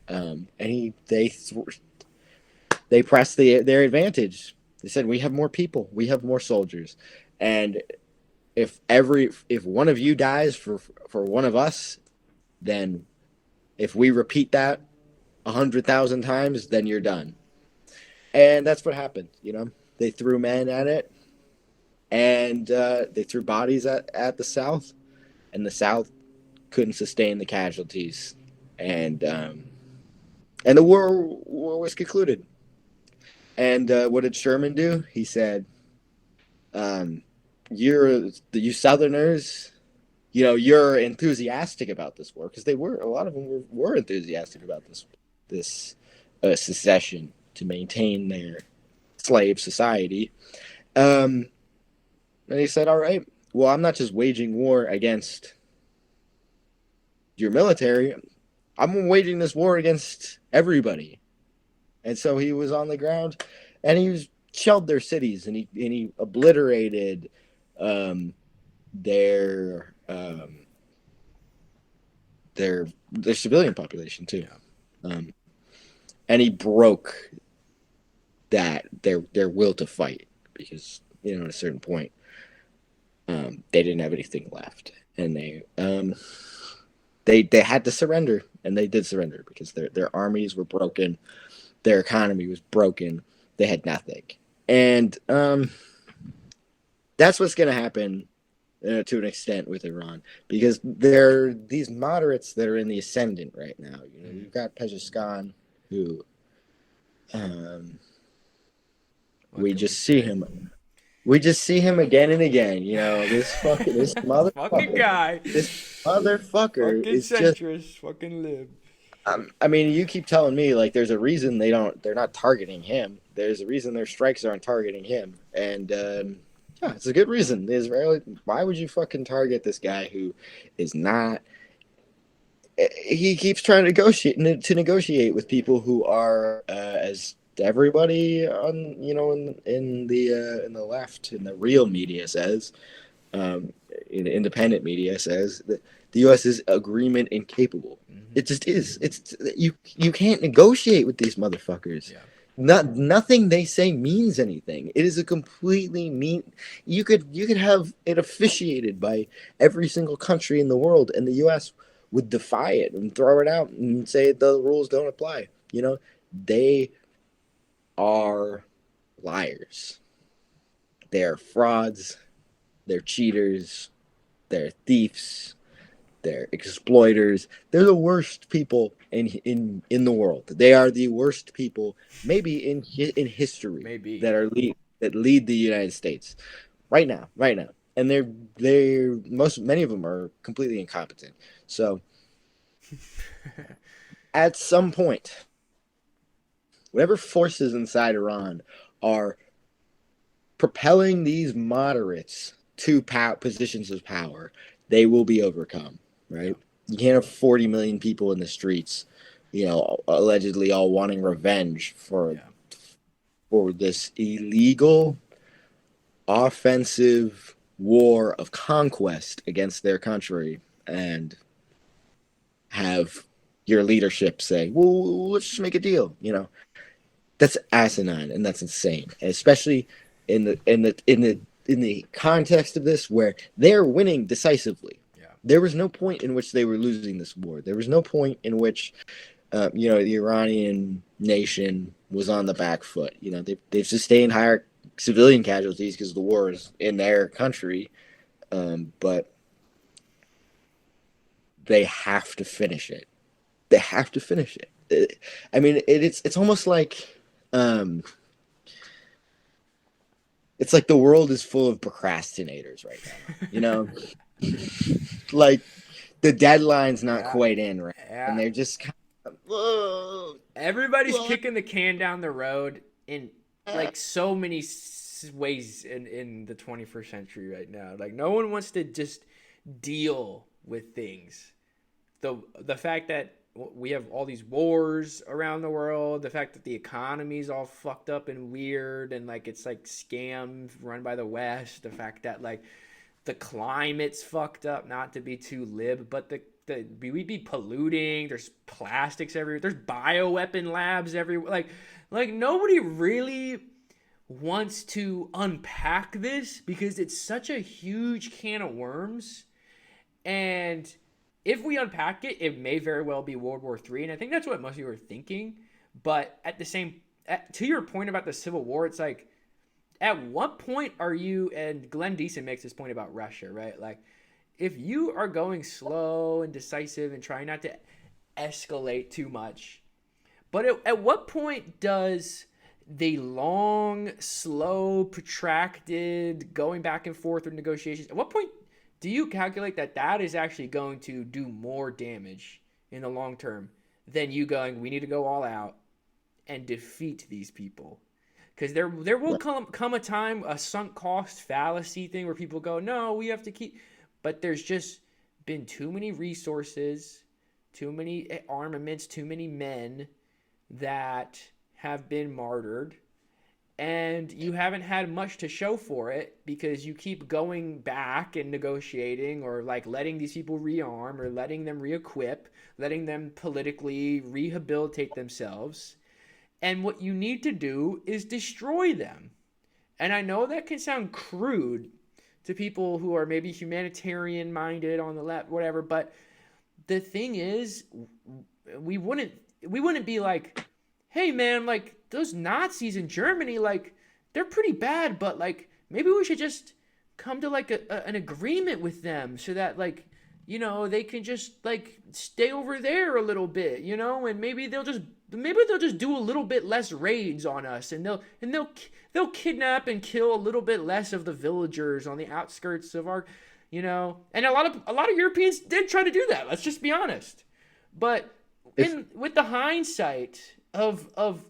And they pressed their advantage. They said, "We have more people, we have more soldiers, and if one of you dies for one of us, then if we repeat that 100,000 times, then you're done." And that's what happened. They threw men at it, and they threw bodies at the South, and the South couldn't sustain the casualties, and the war was concluded. And what did Sherman do? He said, "You Southerners, you're enthusiastic about this war," because a lot of them were enthusiastic about this secession to maintain their slave society. And he said, "All right, well, I'm not just waging war against your military. I'm waging this war against everybody." And so he was on the ground, and he shelled their cities, and he obliterated their civilian population too. And he broke their will to fight, because at a certain point they didn't have anything left, and they had to surrender, and they did surrender because their armies were broken, their economy was broken, they had nothing. And that's what's going to happen to an extent with Iran, because there are these moderates that are in the ascendant right now. You've got Pezeshkian, who we just see him again and again. This motherfucker, fucking guy, this motherfucker fucking is centrist, just fucking lib. I mean, you keep telling me like there's a reason they're not targeting him. There's a reason their strikes aren't targeting him, and yeah, it's a good reason. The Israeli, why would you fucking target this guy who is not? He keeps trying to negotiate with people who are as everybody on in the left, in the real media says, in the independent media says that the U.S. is agreement incapable. It just is. You can't negotiate with these motherfuckers. Yeah. nothing they say means anything. It is a completely mean. You could have it officiated by every single country in the world, and the U.S. would defy it and throw it out and say the rules don't apply. They are liars. They're frauds. They're cheaters. They're thieves. They're exploiters. They're the worst people in the world. They are the worst people, maybe in history, Maybe. that lead the United States right now, and many of them are completely incompetent. So, at some point, whatever forces inside Iran are propelling these moderates to positions of power, they will be overcome. Right? You can't have 40 million people in the streets, allegedly all wanting revenge for this illegal, offensive war of conquest against their country, and have your leadership say, "Well, let's just make a deal." That's asinine and that's insane, especially in the context of this, where they're winning decisively. There was no point in which they were losing this war. There was no point in which, the Iranian nation was on the back foot. They've sustained higher civilian casualties because the war is in their country, but they have to finish it. They have to finish it. It's almost like, it's like the world is full of procrastinators right now. Like the deadline's not quite in, right? Yeah. And they're just kind of, whoa. Everybody's kicking the can down the road in like so many ways in the 21st century right now. Like no one wants to just deal with things. The fact that we have all these wars around the world, the fact that the economy's all fucked up and weird and like it's like scams run by the West, the fact that like the climate's fucked up, not to be too lib, but we'd be polluting. There's plastics everywhere. There's bioweapon labs everywhere. Like nobody really wants to unpack this because it's such a huge can of worms. And if we unpack it, it may very well be World War III. And I think that's what most of you are thinking. But to your point about the Civil War, it's like, at what point are you, and Glenn Deason makes this point about Russia, right? Like, if you are going slow and decisive and trying not to escalate too much, but at what point does the long, slow, protracted going back and forth with negotiations, at what point do you calculate that is actually going to do more damage in the long term than you going, we need to go all out and defeat these people? Because there will come a time, a sunk cost fallacy thing where people go, no, we have to keep. But there's just been too many resources, too many armaments, too many men that have been martyred. And you haven't had much to show for it because you keep going back and negotiating or like letting these people rearm or letting them re-equip, letting them politically rehabilitate themselves. And what you need to do is destroy them. And I know that can sound crude to people who are maybe humanitarian minded on the left, whatever. But the thing is, we wouldn't be like, hey man, like those Nazis in Germany, like they're pretty bad, but like maybe we should just come to like an agreement with them so that like, they can just like stay over there a little bit, and maybe they'll just do a little bit less raids on us, and they'll kidnap and kill a little bit less of the villagers on the outskirts of our, and a lot of Europeans did try to do that. Let's just be honest. But with the hindsight of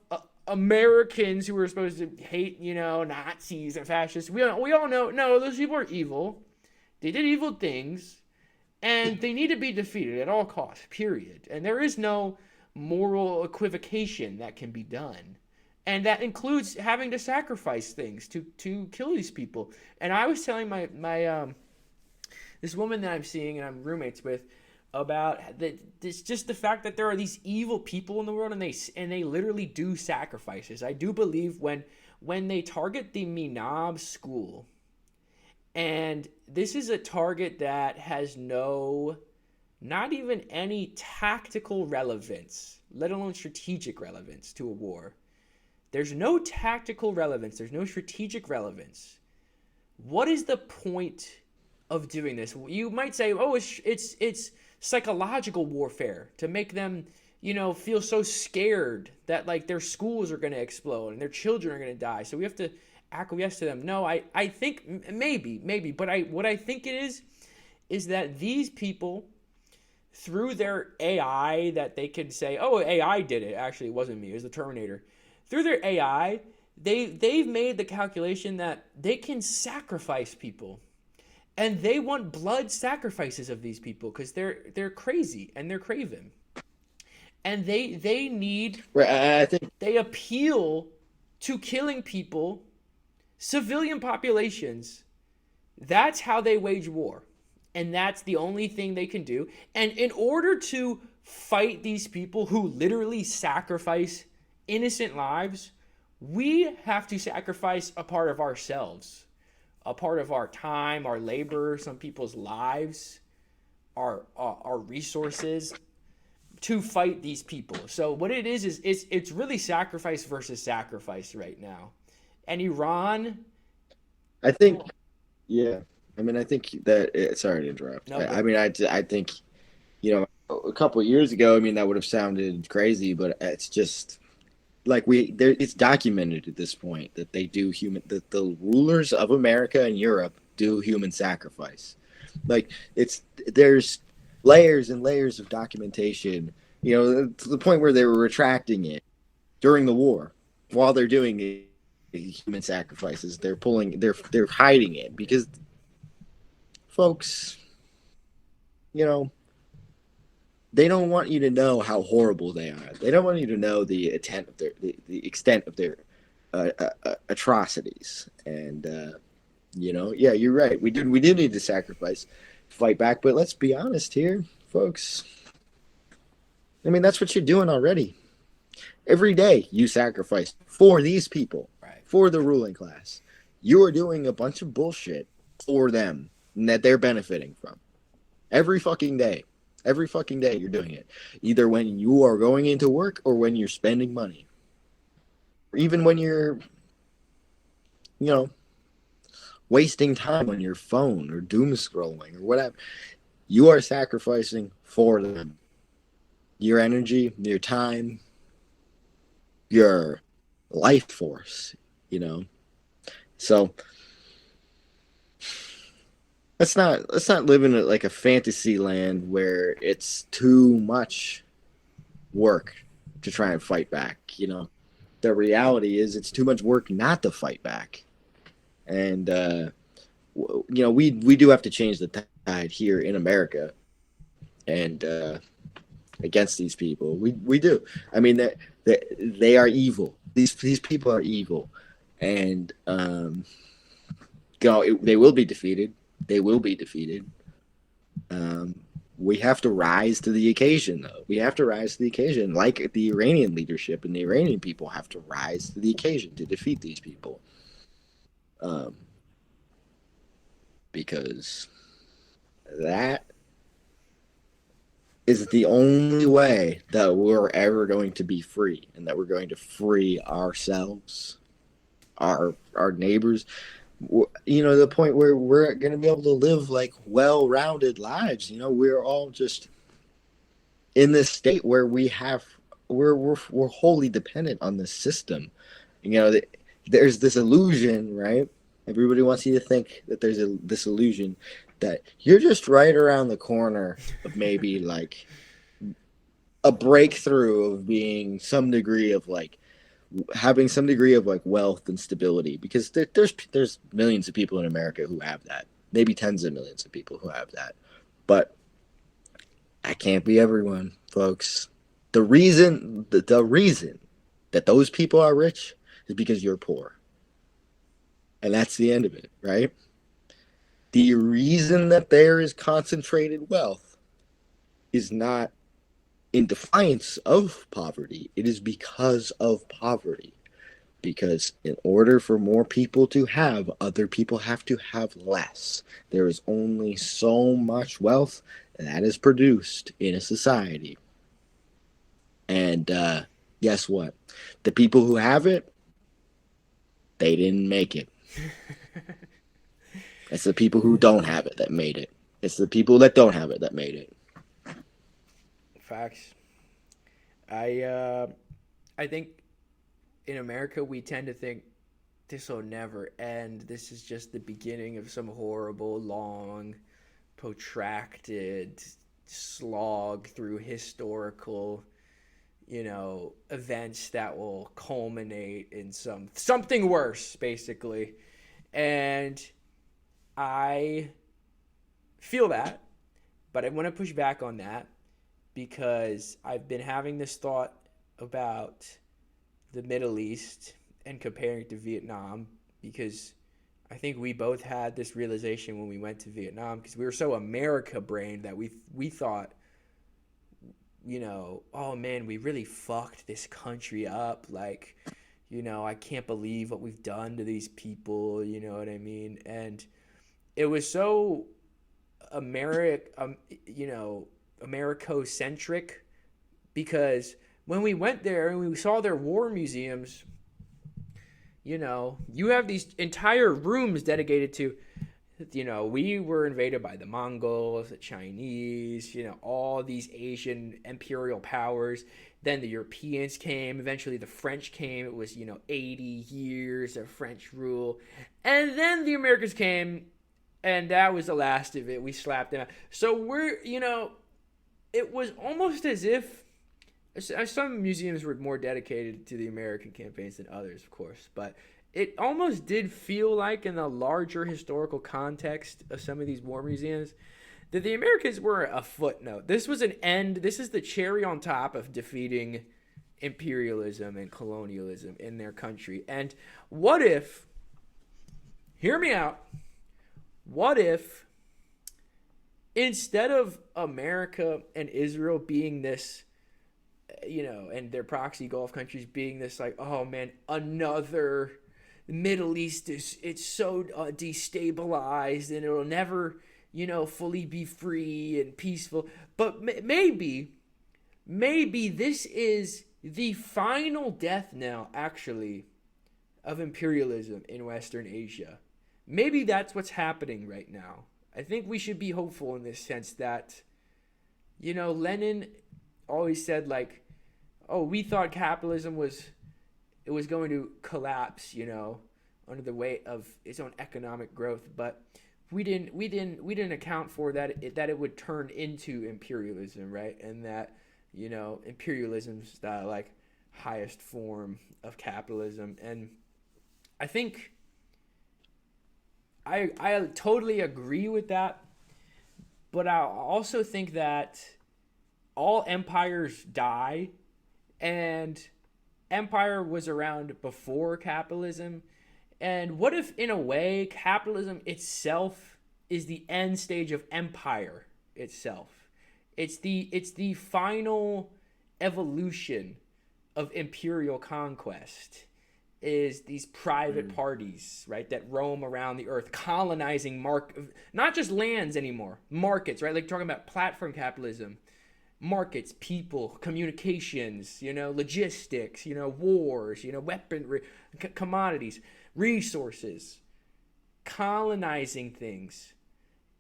Americans who were supposed to hate, Nazis and fascists, we all know, no, those people are evil. They did evil things, and they need to be defeated at all costs, period. And there is no moral equivocation that can be done. And that includes having to sacrifice things to kill these people. And I was telling my this woman that I'm seeing and I'm roommates with, about it's just the fact that there are these evil people in the world, and they literally do sacrifices. I do believe when they target the Minab school, and this is a target that has not even any tactical relevance, let alone strategic relevance to a war. There's no tactical relevance. There's no strategic relevance. What is the point of doing this? You might say, oh, it's psychological warfare to make them, feel so scared that like their schools are going to explode and their children are going to die. So we have to acquiesce to them. No, I think maybe, but what I think it is that these people, through their AI, that they can say, oh, AI did it. Actually, it wasn't me. It was the Terminator. Through their AI, they've made the calculation that they can sacrifice people. And they want blood sacrifices of these people because they're crazy and they're craven. And they need, Right, I think they appeal to killing people, civilian populations. That's how they wage war. And that's the only thing they can do. And in order to fight these people who literally sacrifice innocent lives, we have to sacrifice a part of ourselves, a part of our time, our labor, some people's lives, our resources to fight these people. So what it is it's really sacrifice versus sacrifice right now. And Iran, I think yeah. I mean, I think that sorry to interrupt. No, I mean, I think a couple of years ago, I mean, that would have sounded crazy, but it's just like it's documented at this point that they do that the rulers of America and Europe do human sacrifice. Like there's layers and layers of documentation, to the point where they were retracting it during the war while they're doing human sacrifices. They're hiding it because folks, they don't want you to know how horrible they are. They don't want you to know the extent of their atrocities. And yeah, you're right. We do need to sacrifice, fight back. But let's be honest here, folks. I mean, that's what you're doing already. Every day you sacrifice for these people, right, for the ruling class. You are doing a bunch of bullshit for them that they're benefiting from. Every fucking day. Every fucking day you're doing it. Either when you are going into work or when you're spending money. Or even when you're, wasting time on your phone or doom scrolling or whatever. You are sacrificing for them. Your energy, your time, your life force, So let's not live in like a fantasy land where it's too much work to try and fight back. The reality is it's too much work not to fight back. And we do have to change the tide here in America and against these people. We do. I mean that they are evil. These people are evil, and they will be defeated. They will be defeated. We have to rise to the occasion, though. We have to rise to the occasion, like the Iranian leadership and the Iranian people have to rise to the occasion to defeat these people. Because that is the only way that we're ever going to be free, and that we're going to free ourselves, our neighbors. The point where we're going to be able to live like well-rounded lives. We're all just in this state where we're wholly dependent on this system. There's this illusion, right? Everybody wants you to think that there's this illusion that you're just right around the corner of maybe like a breakthrough of being some degree of like having some degree of like wealth and stability, because there's millions of people in America who have that, maybe tens of millions of people who have that, but that can't be everyone, folks. The reason that those people are rich is because you're poor, and that's the end of it, right? The reason that there is concentrated wealth is not in defiance of poverty. It is because of poverty. Because in order for more people to have, other people have to have less. There is only so much wealth that is produced in a society. And guess what? The people who have it, they didn't make it. It's the people who don't have it that made it. It's the people that don't have it that made it. Facts. I think in America we tend to think this will never end. This is just the beginning of some horrible, long, protracted slog through historical, events that will culminate in something worse, basically. And I feel that, but I want to push back on that because I've been having this thought about the Middle East and comparing it to Vietnam, because I think we both had this realization when we went to Vietnam, because we were so America brained that we thought, oh man, we really fucked this country up. Like, I can't believe what we've done to these people. You know what I mean? And it was so Americocentric, because when we went there and we saw their war museums, you have these entire rooms dedicated to, we were invaded by the Mongols, the Chinese, all these Asian imperial powers. Then the Europeans came. Eventually the French came. It was, 80 years of French rule. And then the Americans came, and that was the last of it. We slapped them out. So it was almost as if some museums were more dedicated to the American campaigns than others, of course, but it almost did feel like, in the larger historical context of some of these war museums, that the Americans were a footnote. This was an end. This is the cherry on top of defeating imperialism and colonialism in their country. And what if, hear me out, what if instead of America and Israel being this, and their proxy Gulf countries being this, like, oh man, another Middle East it's so destabilized and it'll never, fully be free and peaceful. But maybe this is the final death knell, actually, of imperialism in Western Asia. Maybe that's what's happening right now. I think we should be hopeful in this sense that, Lenin always said, like, oh, we thought capitalism was going to collapse, under the weight of its own economic growth, but we didn't account for that it would turn into imperialism, right? And that, imperialism's the, like, highest form of capitalism. And I think I totally agree with that, but I also think that all empires die, and empire was around before capitalism. And what if, in a way, capitalism itself is the end stage of empire itself? It's the final evolution of imperial conquest, is these private parties, right, that roam around the earth, colonizing not just lands anymore, markets, right? Like, talking about platform capitalism. Markets, people, communications, logistics, wars, weaponry, commodities, resources, colonizing things.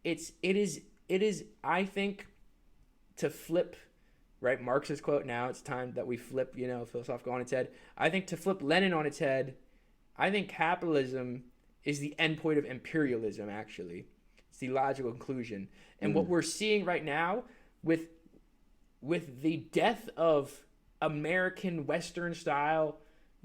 It is, I think, to flip, right, Marx's quote, now it's time that we flip, philosophical on its head. I think to flip Lenin on its head, I think capitalism is the endpoint of imperialism, actually. It's the logical conclusion. And what we're seeing right now with the death of American Western style,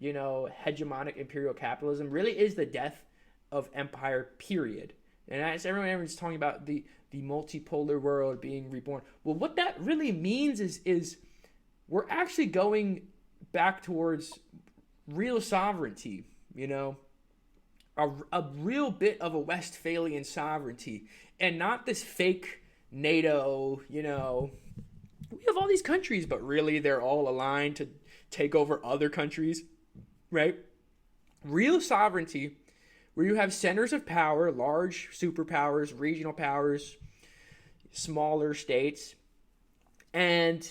hegemonic imperial capitalism really is the death of empire, period. And as everyone's talking about the multipolar world being reborn, well, what that really means is we're actually going back towards real sovereignty, a real bit of a Westphalian sovereignty, and not this fake NATO, we have all these countries, but really they're all aligned to take over other countries, right? Real sovereignty, where you have centers of power, large superpowers, regional powers, smaller states, and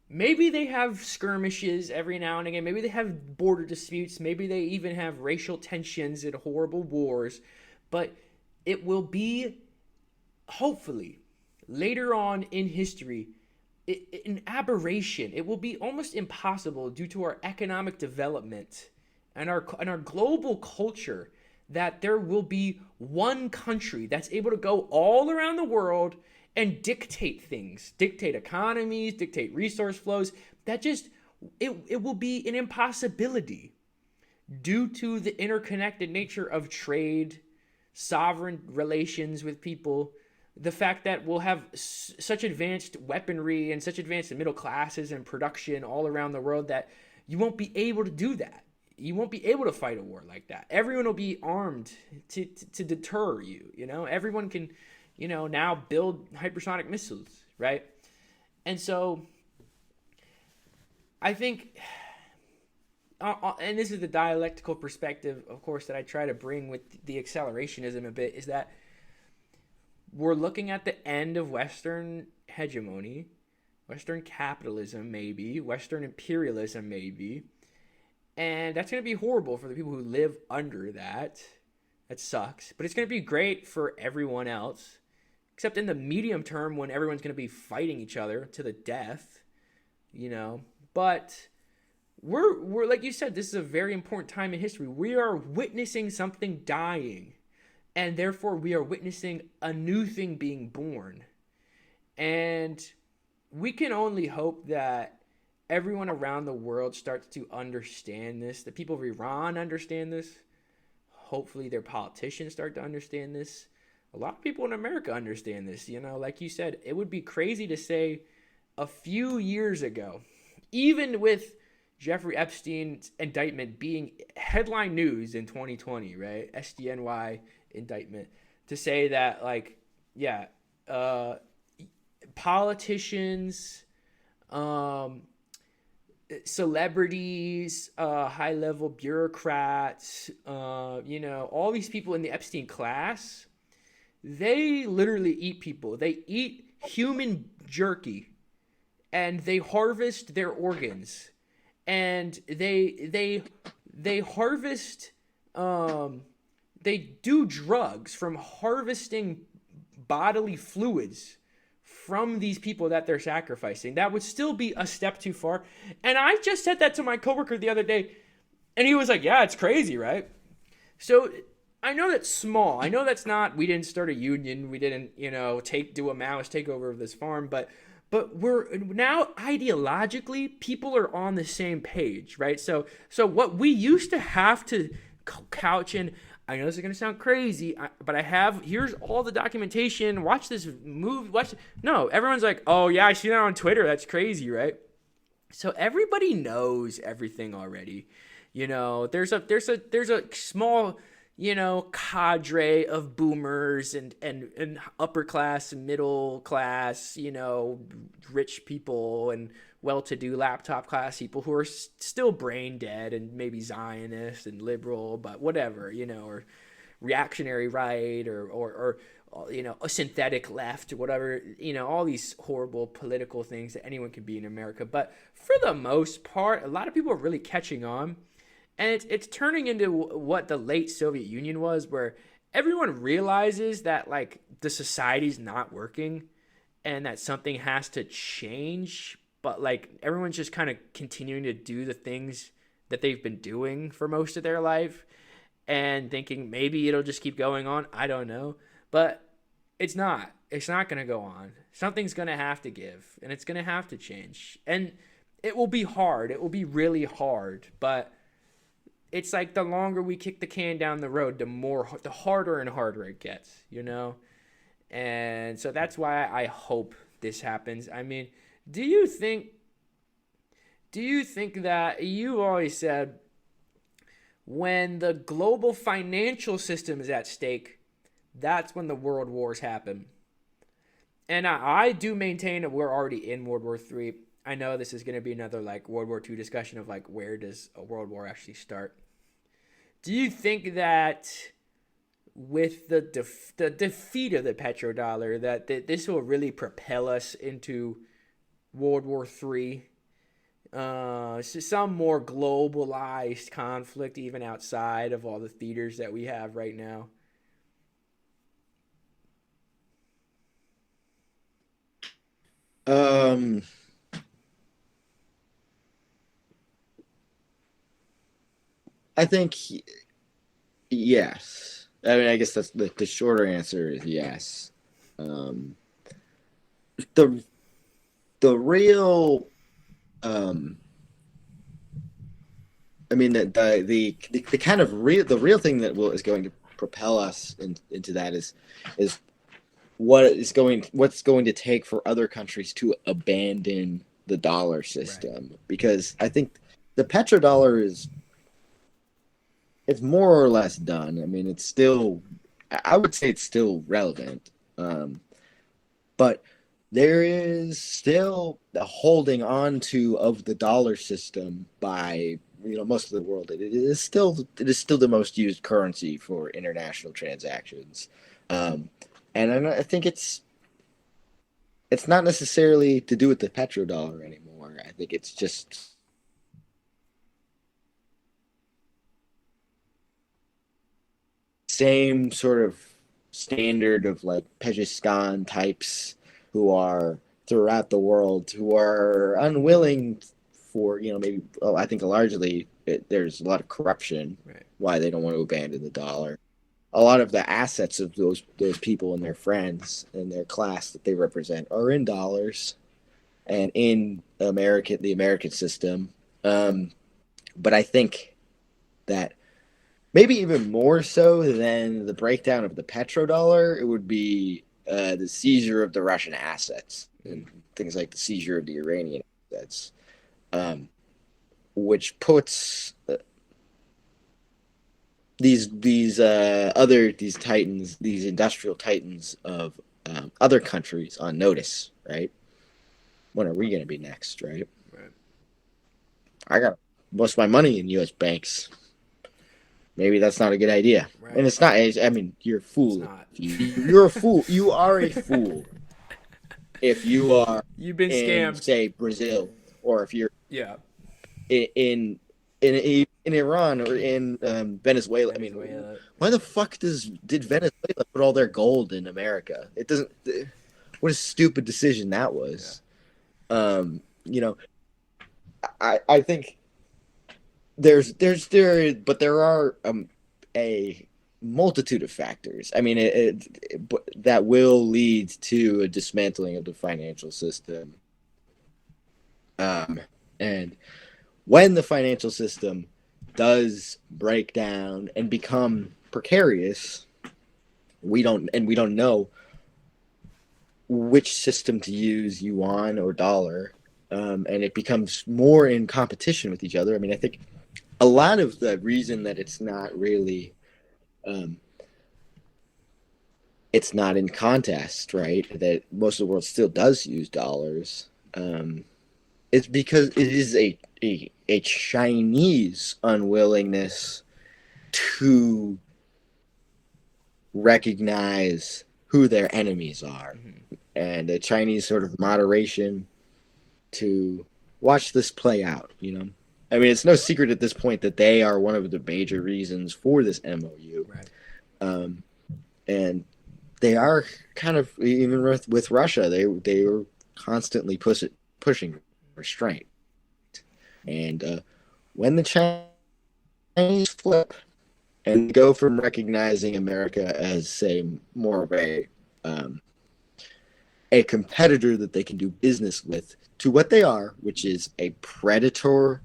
maybe they have skirmishes every now and again. Maybe they have border disputes. Maybe they even have racial tensions and horrible wars. But it will be, hopefully, later on in history, an aberration. It will be almost impossible due to our economic development and our global culture that there will be one country that's able to go all around the world and dictate things, dictate economies, dictate resource flows. That just, it will be an impossibility due to the interconnected nature of trade, sovereign relations with people, the fact that we'll have such advanced weaponry and such advanced middle classes and production all around the world that you won't be able to do that. You won't be able to fight a war like that. Everyone will be armed to deter you, you know? Everyone can, you know, now build hypersonic missiles, right? And so I think, and this is the dialectical perspective, of course, that I try to bring with the accelerationism a bit, is that we're looking at the end of Western hegemony, Western capitalism maybe, Western imperialism maybe, and that's going to be horrible for the people who live under that. That sucks. But it's going to be great for everyone else, except in the medium term when everyone's going to be fighting each other to the death, you know. But we're like you said, this is a very important time in history. We are witnessing something dying, and therefore we are witnessing a new thing being born. And we can only hope that everyone around the world starts to understand this. The people of Iran understand this. Hopefully their politicians start to understand this. A lot of people in America understand this. You know, like you said, it would be crazy to say a few years ago, even with Jeffrey Epstein's indictment being headline news in 2020, right? SDNY indictment, to say that, like, yeah, politicians, celebrities, high-level bureaucrats, you know, all these people in the Epstein class, they literally eat people. They eat human jerky, and they harvest their organs, and they harvest, they do drugs from harvesting bodily fluids from these people that they're sacrificing. That would still be a step too far. And I just said that to my coworker the other day, and he was like, yeah, it's crazy, right? So I know that's small. I know that's not, we didn't start a union. We didn't, you know, do a Maoist takeover of this farm, but we're now ideologically, people are on the same page, right? So what we used to have to couch in, I know this is going to sound crazy, but here's all the documentation. Watch this movie. No, everyone's like, oh, yeah, I see that on Twitter. That's crazy, right? So everybody knows everything already. You know, there's a small, you know, cadre of boomers and upper class and middle class, you know, rich people and well-to-do laptop class people who are still brain dead and maybe Zionist and liberal, but whatever, you know, or reactionary right or you know, a synthetic left or whatever, you know, all these horrible political things that anyone can be in America. But for the most part, a lot of people are really catching on. And it's turning into what the late Soviet Union was, where everyone realizes that, like, the society's not working and that something has to change. But, like, everyone's just kind of continuing to do the things that they've been doing for most of their life and thinking maybe it'll just keep going on. I don't know. But it's not. It's not going to go on. Something's going to have to give, and it's going to have to change. And it will be hard. It will be really hard. But it's like the longer we kick the can down the road, the harder and harder it gets, you know? And so that's why I hope this happens. I mean, do you think that you always said when the global financial system is at stake, that's when the world wars happen? And I do maintain that we're already in World War III. I know this is going to be another like World War II discussion of like where does a world war actually start. Do you think that with the defeat of the petrodollar that this will really propel us into World War III? Some more globalized conflict even outside of all the theaters that we have right now. I think yes. I mean, I guess that's the shorter answer is yes. Um, the the real, um, I mean, the kind of real thing that is going to propel us into that is what's going to take for other countries to abandon the dollar system, Right. because I think the petrodollar it's more or less done. I mean, it's still, I would say it's still relevant, but there is still a holding on to of the dollar system by most of the world. It is still the most used currency for international transactions, um, and I think it's not necessarily to do with the petrodollar anymore. I think it's just same sort of standard of like Pezhishkan types who are throughout the world who are unwilling for maybe I think largely there's a lot of corruption Right. why they don't want to abandon the dollar. A lot of the assets of those people and their friends and their class that they represent are in dollars and in the American system. But I think that maybe even more so than the breakdown of the petrodollar, it would be the seizure of the Russian assets and things like the seizure of the Iranian assets, which puts these titans, these industrial titans of other countries on notice, right? When are we going to be next, right? Right. I got most of my money in U.S. banks. Maybe that's not a good idea. Right. And it's not. I mean, you're a fool. It's not. You're a fool. You are a fool if you are You've been in, scammed. say, Brazil, or if you're Yeah. in Iran or in Venezuela. I mean, Venezuela. why the fuck did Venezuela put all their gold in America? It doesn't. What a stupid decision that was. Yeah. I think but there are a multitude of factors. I mean, that will lead to a dismantling of the financial system. And when the financial system does break down and become precarious, we don't know which system to use, yuan or dollar, and it becomes more in competition with each other. I mean, I think a lot of the reason that it's not really it's not in contest, right? That most of the world still does use dollars. It's because it is a Chinese unwillingness to recognize who their enemies are, and a Chinese sort of moderation to watch this play out. I mean, it's no secret at this point that they are one of the major reasons for this MOU. Right. And they are kind of, even with Russia, they were constantly pushing restraint. And when the Chinese flip and go from recognizing America as, say, more of a competitor that they can do business with, to what they are, which is a predator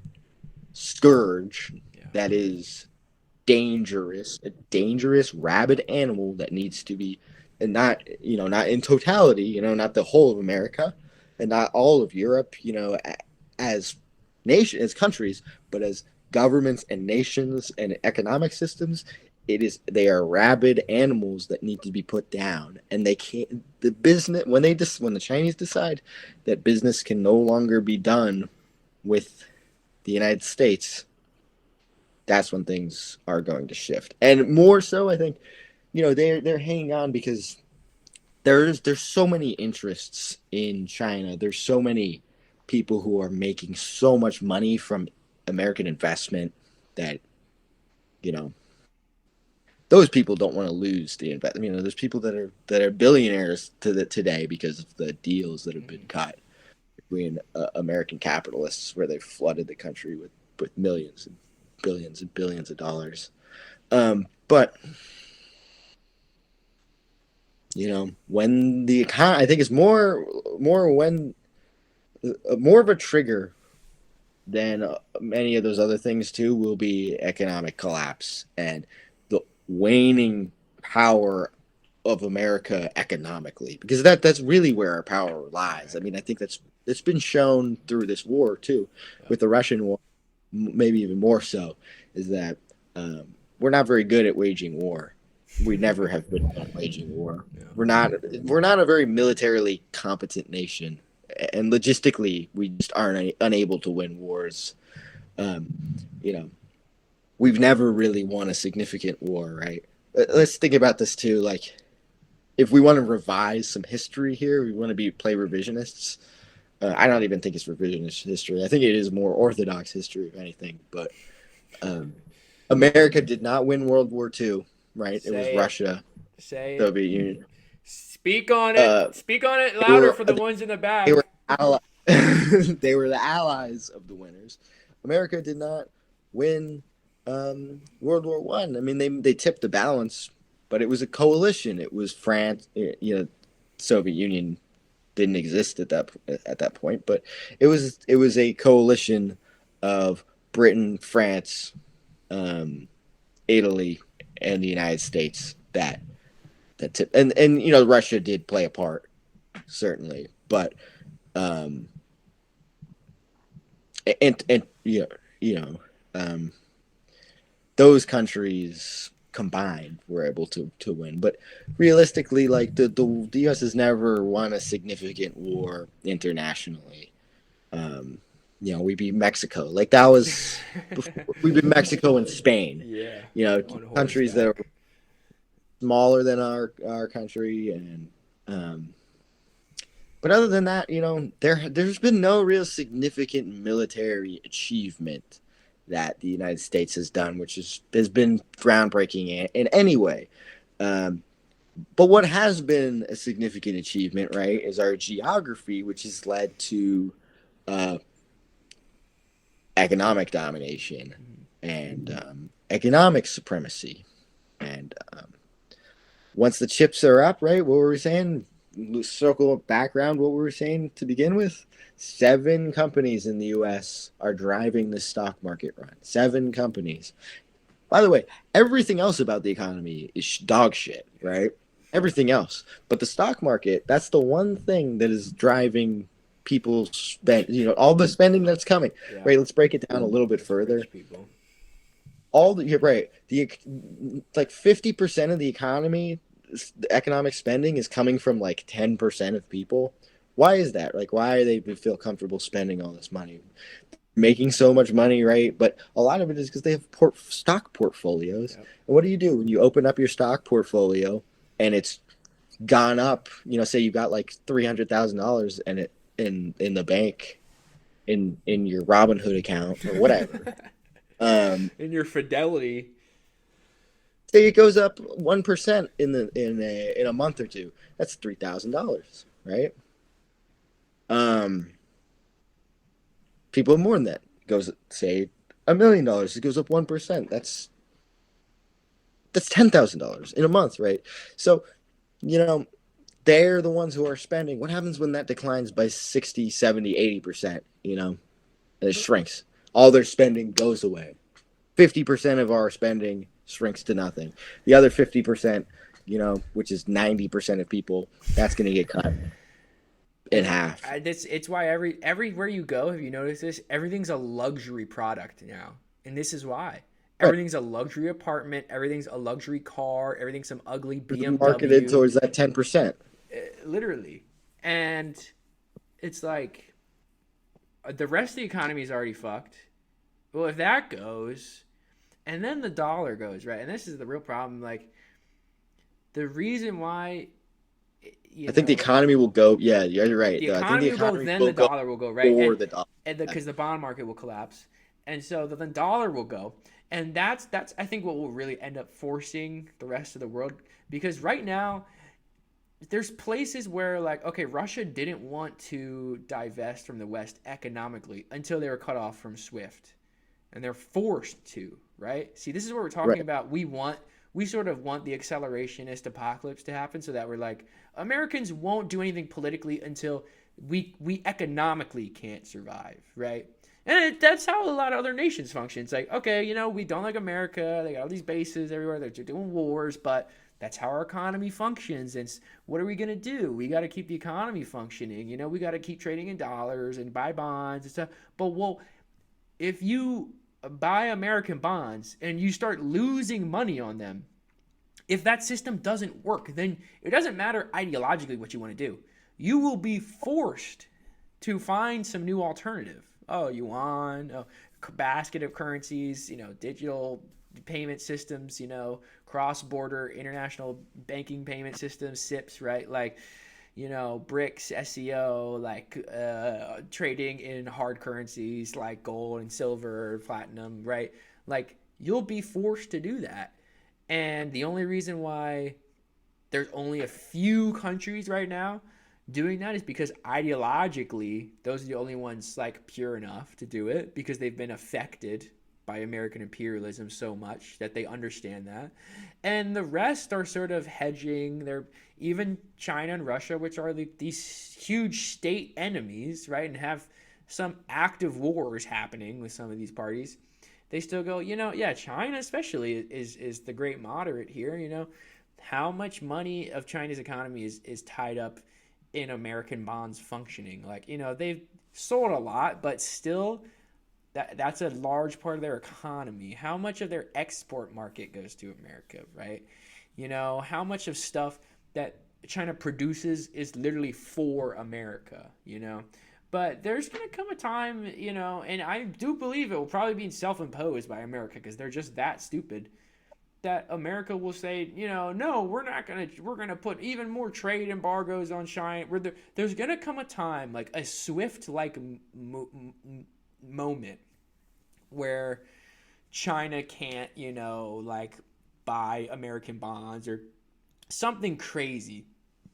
scourge that is dangerous, a dangerous rabid animal that needs to be, and not in totality, not the whole of America and not all of Europe, as countries, but as governments and nations and economic systems, they are rabid animals that need to be put down, and they can't. When the Chinese decide that business can no longer be done with the United States, that's when things are going to shift. And more so, I think, they're hanging on because there's so many interests in China. There's so many people who are making so much money from American investment that, you know, those people don't want to lose the investment. There's people that are billionaires today because of the deals that have been cut between American capitalists, where they've flooded the country with millions and billions of dollars. But when the economy, I think it's more when more of a trigger than many of those other things too will be economic collapse and the waning power of America economically, because that's really where our power lies. I mean, I think it's been shown through this war too, with the Russian war, maybe even more so, is that we're not very good at waging war. We never have been good at waging war. Yeah. We're not a very militarily competent nation, and logistically we just aren't unable to win wars. We've never really won a significant war, right? Let's think about this too. Like, if we want to revise some history here, we want to play revisionists. I don't even think it's revisionist history. I think it is more orthodox history, if anything. But America did not win World War II, right? It was Russia, Soviet Union. Speak on it. Speak on it louder for the ones in the back. They were the allies of the winners. America did not win World War One. I mean, they tipped the balance, but it was a coalition. It was France. Soviet Union didn't exist at that point, but it was a coalition of Britain, France, Italy, and the United States that tipped. And Russia did play a part, certainly, but those countries combined were able to win. But realistically, like the U.S. has never won a significant war internationally. We beat Mexico. Like, that was before. We beat Mexico and Spain. Yeah. Countries that are smaller than our country, and but other than that, there's been no real significant military achievement that the United States has done, which has been groundbreaking in any way. But what has been a significant achievement, right, is our geography, which has led to economic domination and economic supremacy. And once the chips are up, right, what were we saying? Circle background, what we were saying to begin with? 7 companies in the U.S. are driving the stock market run. 7 companies. By the way, everything else about the economy is dog shit, right? Everything else. But the stock market, that's the one thing that is driving people's spend, all the spending that's coming. Yeah. Right, let's break it down a little bit further. You're right. Like 50% of the economy, the economic spending is coming from like 10% of people. Why is that? Like, why do they feel comfortable spending all this money, making so much money, right? But a lot of it is because they have stock portfolios. Yep. And what do you do when you open up your stock portfolio and it's gone up? Say you got like $300,000 and it in the bank, in your Robinhood account or whatever, in your Fidelity. Say it goes up 1% in a month or two. That's $3,000, right? People have more than that. It goes, say, $1 million. It goes up 1%. That's $10,000 in a month, right? So, they're the ones who are spending. What happens when that declines by 60, 70, 80%? And it shrinks. All their spending goes away. 50% of our spending shrinks to nothing. The other 50%, which is 90% of people, that's going to get cut in half. It's why everywhere you go, have you noticed this? Everything's a luxury product now, and this is why. Right. Everything's a luxury apartment. Everything's a luxury car. Everything's some ugly Marketed BMW. towards that 10%. Literally. And it's like the rest of the economy is already fucked. Well, if that goes, and then the dollar goes, right? And this is the real problem. Like, the reason why, I think the know, economy will go. Yeah, you're right. the Though. I think the economy will go, economy then will the go dollar will go, right? for the dollar. And because the bond market will collapse, and so the dollar will go, and that's I think what will really end up forcing the rest of the world, because right now there's places where, like, okay, Russia didn't want to divest from the West economically until they were cut off from SWIFT, and they're forced to, right? See, this is what we're talking Right. about. We sort of want the accelerationist apocalypse to happen, so that we're like, Americans won't do anything politically until we economically can't survive, right? And that's how a lot of other nations function. It's like, okay, we don't like America. They got all these bases everywhere. They're doing wars, but that's how our economy functions. And what are we going to do? We got to keep the economy functioning. We got to keep trading in dollars and buy bonds and stuff. But, well, if you buy American bonds and you start losing money on them, if that system doesn't work, then it doesn't matter ideologically what you want to do. You will be forced to find some new alternative. Oh, yuan, basket of currencies, digital payment systems, cross-border international banking payment systems, SIPs, right? Like, BRICS, SEO, like trading in hard currencies like gold and silver, platinum, right? Like, you'll be forced to do that. And the only reason why there's only a few countries right now doing that is because ideologically, those are the only ones, like, pure enough to do it, because they've been affected by American imperialism so much that they understand that. And the rest are sort of hedging. They're even China and Russia, which are these huge state enemies, right, and have some active wars happening with some of these parties. They still go, yeah, China especially is the great moderate here. How much money of China's economy is tied up in American bonds functioning? Like, they've sold a lot, but still that's a large part of their economy. How much of their export market goes to America, right? How much of stuff that China produces is literally for America, But there's going to come a time, and I do believe it will probably be self-imposed by America, because they're just that stupid, that America will say, no, we're going to put even more trade embargoes on China. There's going to come a time, like a SWIFT-like moment, where China can't, like, buy American bonds or something crazy.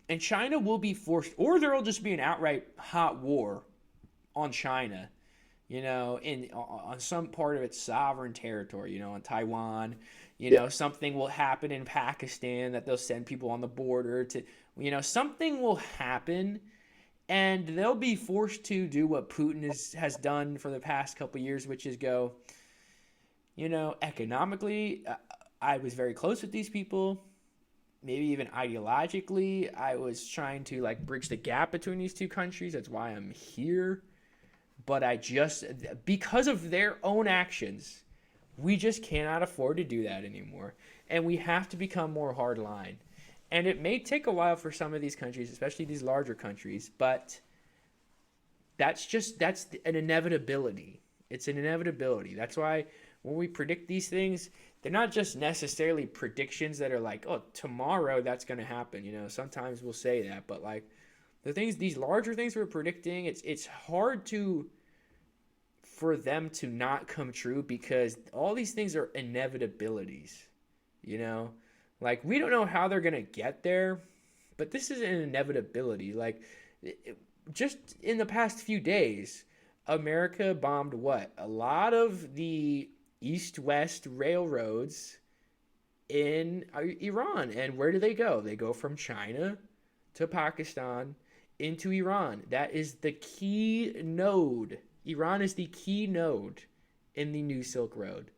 And China will be forced, or there will just be an outright hot war on China, on some part of its sovereign territory, on Taiwan. Something will happen in Pakistan that they'll send people on the border to, something will happen, and they'll be forced to do what Putin has done for the past couple of years, which is go, economically, I was very close with these people. Maybe even ideologically, I was trying to, like, bridge the gap between these two countries. That's why I'm here. But because of their own actions, we just cannot afford to do that anymore. And we have to become more hardline. And it may take a while for some of these countries, especially these larger countries, but that's an inevitability. It's an inevitability. That's why when we predict these things, they're not just necessarily predictions that are like, oh, tomorrow that's going to happen. Sometimes we'll say that, but, like, these larger things we're predicting, it's hard for them to not come true, because all these things are inevitabilities. Like, we don't know how they're going to get there, but this is an inevitability. Like, just in the past few days, America bombed what? A lot of the east-west railroads in Iran. And where do they go? They go from China to Pakistan into Iran. That is the key node. Iran is the key node in the New Silk Road.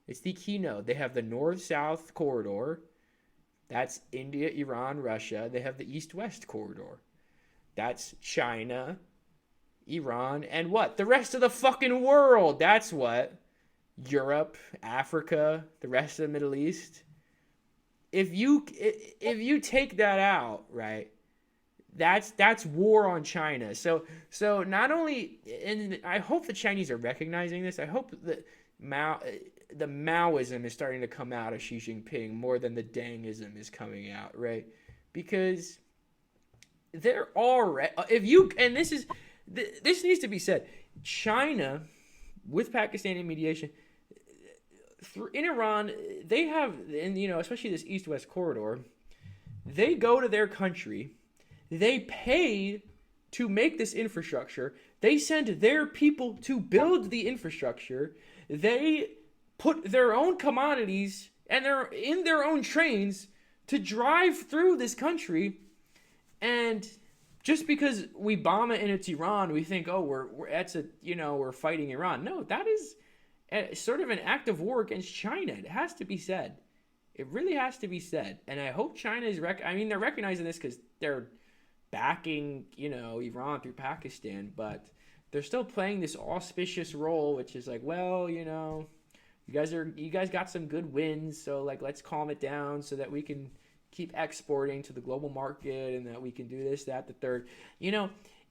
It's the key node. They have the north-south corridor. That's India, Iran, Russia. They have the east-west corridor. That's China, Iran, and what? The rest of the fucking world. That's what. Europe, Africa, the rest of the Middle East. If you take that out, right? That's war on China. So not only, and I hope the Chinese are recognizing this. I hope that the Maoism is starting to come out of Xi Jinping more than the Dangism is coming out, right? Because they're already, this needs to be said. China, with Pakistani mediation, in Iran, they have, and especially this East-West corridor, they go to their country. They pay to make this infrastructure. They send their people to build the infrastructure. They put their own commodities and they're in their own trains to drive through this country. And just because we bomb it and it's Iran, we think, oh, we're fighting Iran. No, that is sort of an act of war against China. It has to be said. It really has to be said. And I hope China is they're recognizing this because they're backing, Iran through Pakistan, but they're still playing this auspicious role, which is like, well, you guys got some good wins, so like let's calm it down so that we can keep exporting to the global market and that we can do this, that, the third.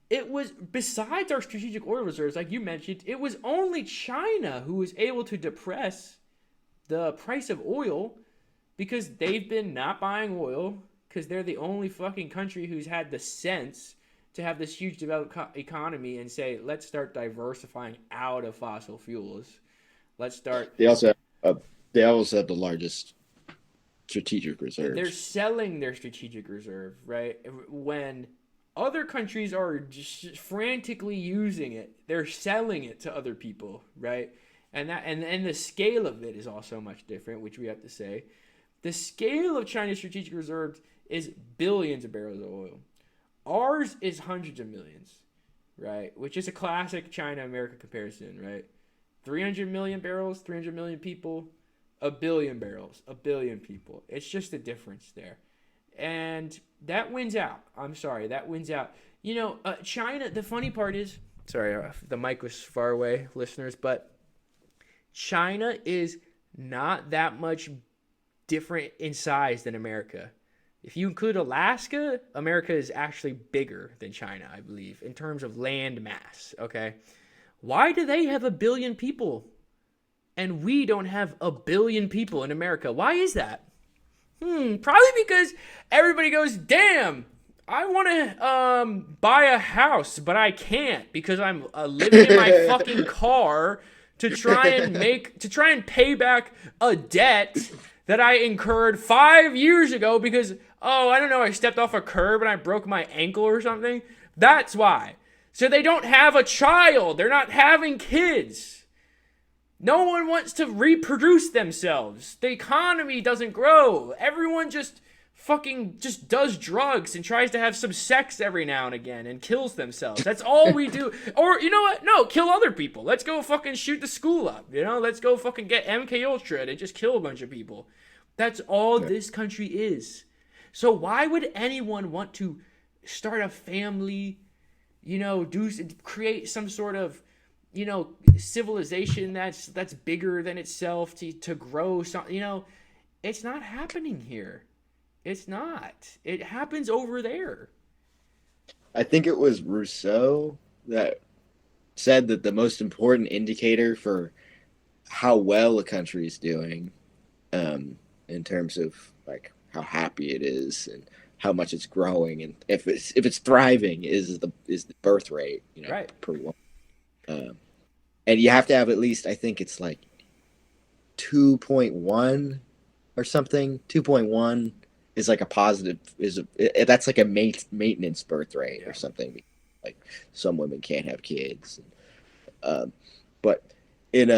It was, besides our strategic oil reserves, like you mentioned, it was only China who was able to depress the price of oil because they've been not buying oil because they're the only fucking country who's had the sense to have this huge developed economy and say, let's start diversifying out of fossil fuels. Let's start. They also have the largest strategic reserves. They're selling their strategic reserve, right? When other countries are just frantically using it, they're selling it to other people, right? And the scale of it is also much different, which we have to say. The scale of China's strategic reserves is billions of barrels of oil. Ours is hundreds of millions, right? Which is a classic China-America comparison, right? 300 million barrels, 300 million people, a billion barrels, a billion people. It's just a difference there. And that wins out. I'm sorry, that wins out. China, the funny part is, sorry, the mic was far away, listeners, but China is not that much different in size than America. If you include Alaska, America is actually bigger than China, I believe, in terms of land mass, okay? Why do they have 1 billion people and we don't have 1 billion people in America? Why is that? Probably because everybody goes, damn, I want to buy a house, but I can't because I'm living in my fucking car to try and pay back a debt that I incurred 5 years ago because, I don't know, I stepped off a curb and I broke my ankle or something. That's why. So they don't have a child. They're not having kids. No one wants to reproduce themselves. The economy doesn't grow. Everyone just does drugs and tries to have some sex every now and again and kills themselves. That's all we do. Or, you know what? No, kill other people. Let's go fucking shoot the school up. Let's go fucking get MK Ultra and just kill a bunch of people. That's all this country is. So why would anyone want to start a family, create some sort of, civilization that's bigger than itself to grow something? It's not happening here. It's not. It happens over there. I think it was Rousseau that said that the most important indicator for how well a country is doing, in terms of like how happy it is and how much it's growing, and if it's thriving, is the birth rate, right, per one. And you have to have at least, I think it's like 2.1 or something. 2.1 is like a positive, that's like a maintenance birth rate or something. Like some women can't have kids. But in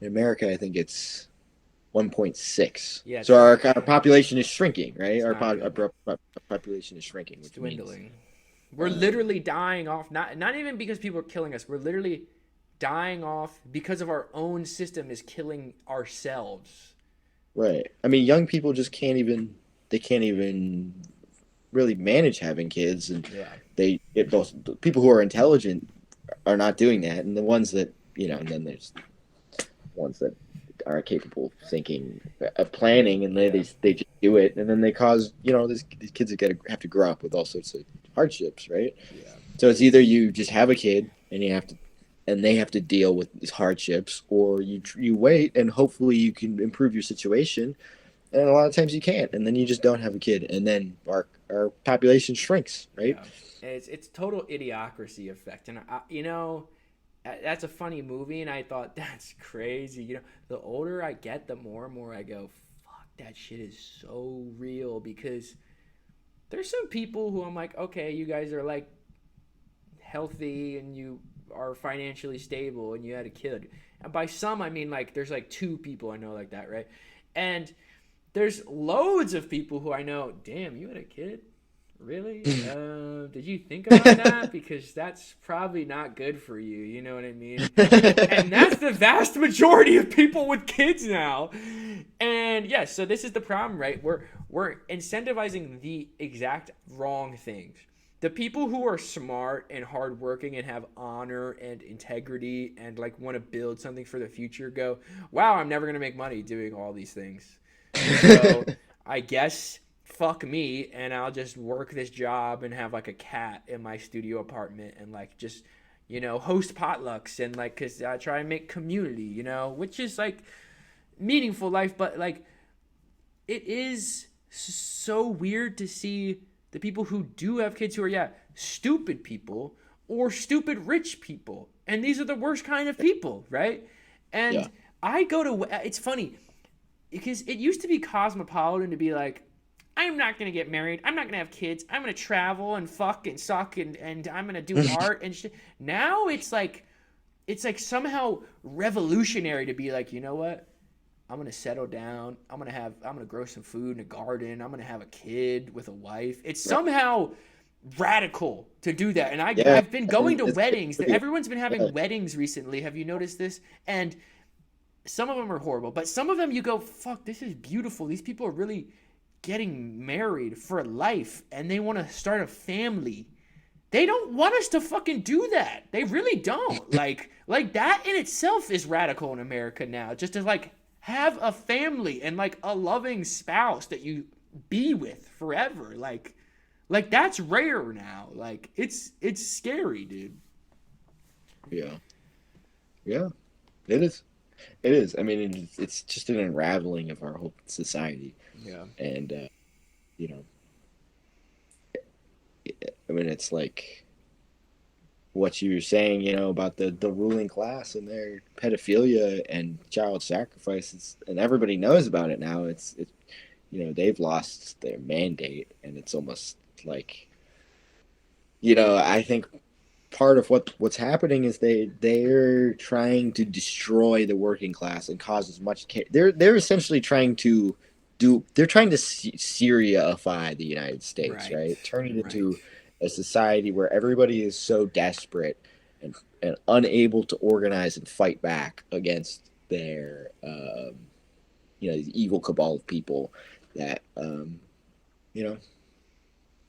America, I think it's 1.6. Yeah, so our population is shrinking, right? Our population is shrinking. It's dwindling. We're literally dying off, not even because people are killing us. We're literally dying off because of our own system is killing ourselves. Right. I mean, young people just can't even really manage having kids, and both people who are intelligent are not doing that, and the ones that and then there's ones that are capable of thinking, of planning, and they just do it, and then they cause these kids have to grow up with all sorts of hardships, right? Yeah. So it's either you just have a kid and they have to deal with these hardships, or you wait and hopefully you can improve your situation, and a lot of times you can't, and then you just don't have a kid, and then our population shrinks, right? Yeah. It's total idiocracy effect, and that's a funny movie, and I thought that's crazy. The older I get, the more and more I go, fuck, that shit is so real, because there's some people who I'm like, okay, you guys are like healthy and you are financially stable and you had a kid. And by some, I mean like there's like 2 people I know like that, right? And there's loads of people who I know, damn, you had a kid? Really? Did you think about that? Because that's probably not good for you. You know what I mean? And that's the vast majority of people with kids now. And yes, so this is the problem, right? We're incentivizing the exact wrong things. The people who are smart and hardworking and have honor and integrity and like want to build something for the future go, wow, I'm never gonna make money doing all these things. So I guess fuck me, and I'll just work this job and have like a cat in my studio apartment and like just host potlucks and like, cause I try and make community, which is like meaningful life. But like it is so weird to see the people who do have kids who are stupid people or stupid rich people, and these are the worst kind of people, right? And I go to, it's funny because it used to be cosmopolitan to be like, I'm not going to get married. I'm not going to have kids. I'm going to travel and fuck and suck and I'm going to do art and shit. Now it's like somehow revolutionary to be like, you know what? I'm going to settle down. I'm going to grow some food in a garden. I'm going to have a kid with a wife. It's somehow radical to do that. And I've been going to weddings. Everyone's been having weddings recently. Have you noticed this? And some of them are horrible, but some of them you go, fuck, this is beautiful. These people are really getting married for life and they want to start a family. They don't want us to fucking do that. They really don't. like that in itself is radical in America now. Just to like have a family and like a loving spouse that you be with forever. Like that's rare now. Like it's scary, dude. Yeah. It is. I mean, it's just an unraveling of our whole society. Yeah. And, I mean, it's like what you were saying, about the ruling class and their pedophilia and child sacrifices, and everybody knows about it now. It's they've lost their mandate, and it's almost like, I think part of what's happening is they're trying to destroy the working class and cause as much they're essentially trying to Syriaify the United States, right? Turn it into a society where everybody is so desperate and unable to organize and fight back against their the evil cabal of people that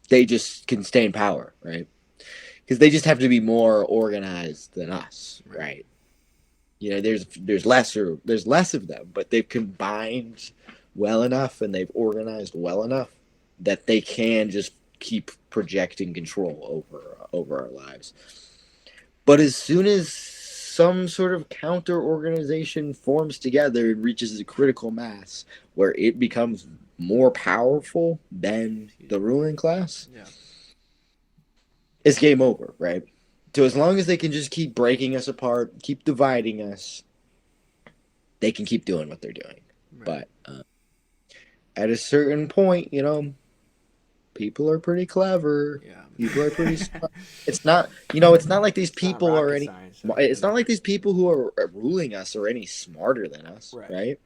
they just can stay in power, right? Because they just have to be more organized than us, right? There's less of them, but they've combined well enough and they've organized well enough that they can just keep projecting control over our lives. But as soon as some sort of counter organization forms together and reaches a critical mass where it becomes more powerful than the ruling class, it's game over, right? So as long as they can just keep breaking us apart, keep dividing us, they can keep doing what they're doing. Right. But at a certain point, people are pretty clever. Yeah. People are pretty smart. It's not like these people are any. It's not like these people who are ruling us are any smarter than us, right?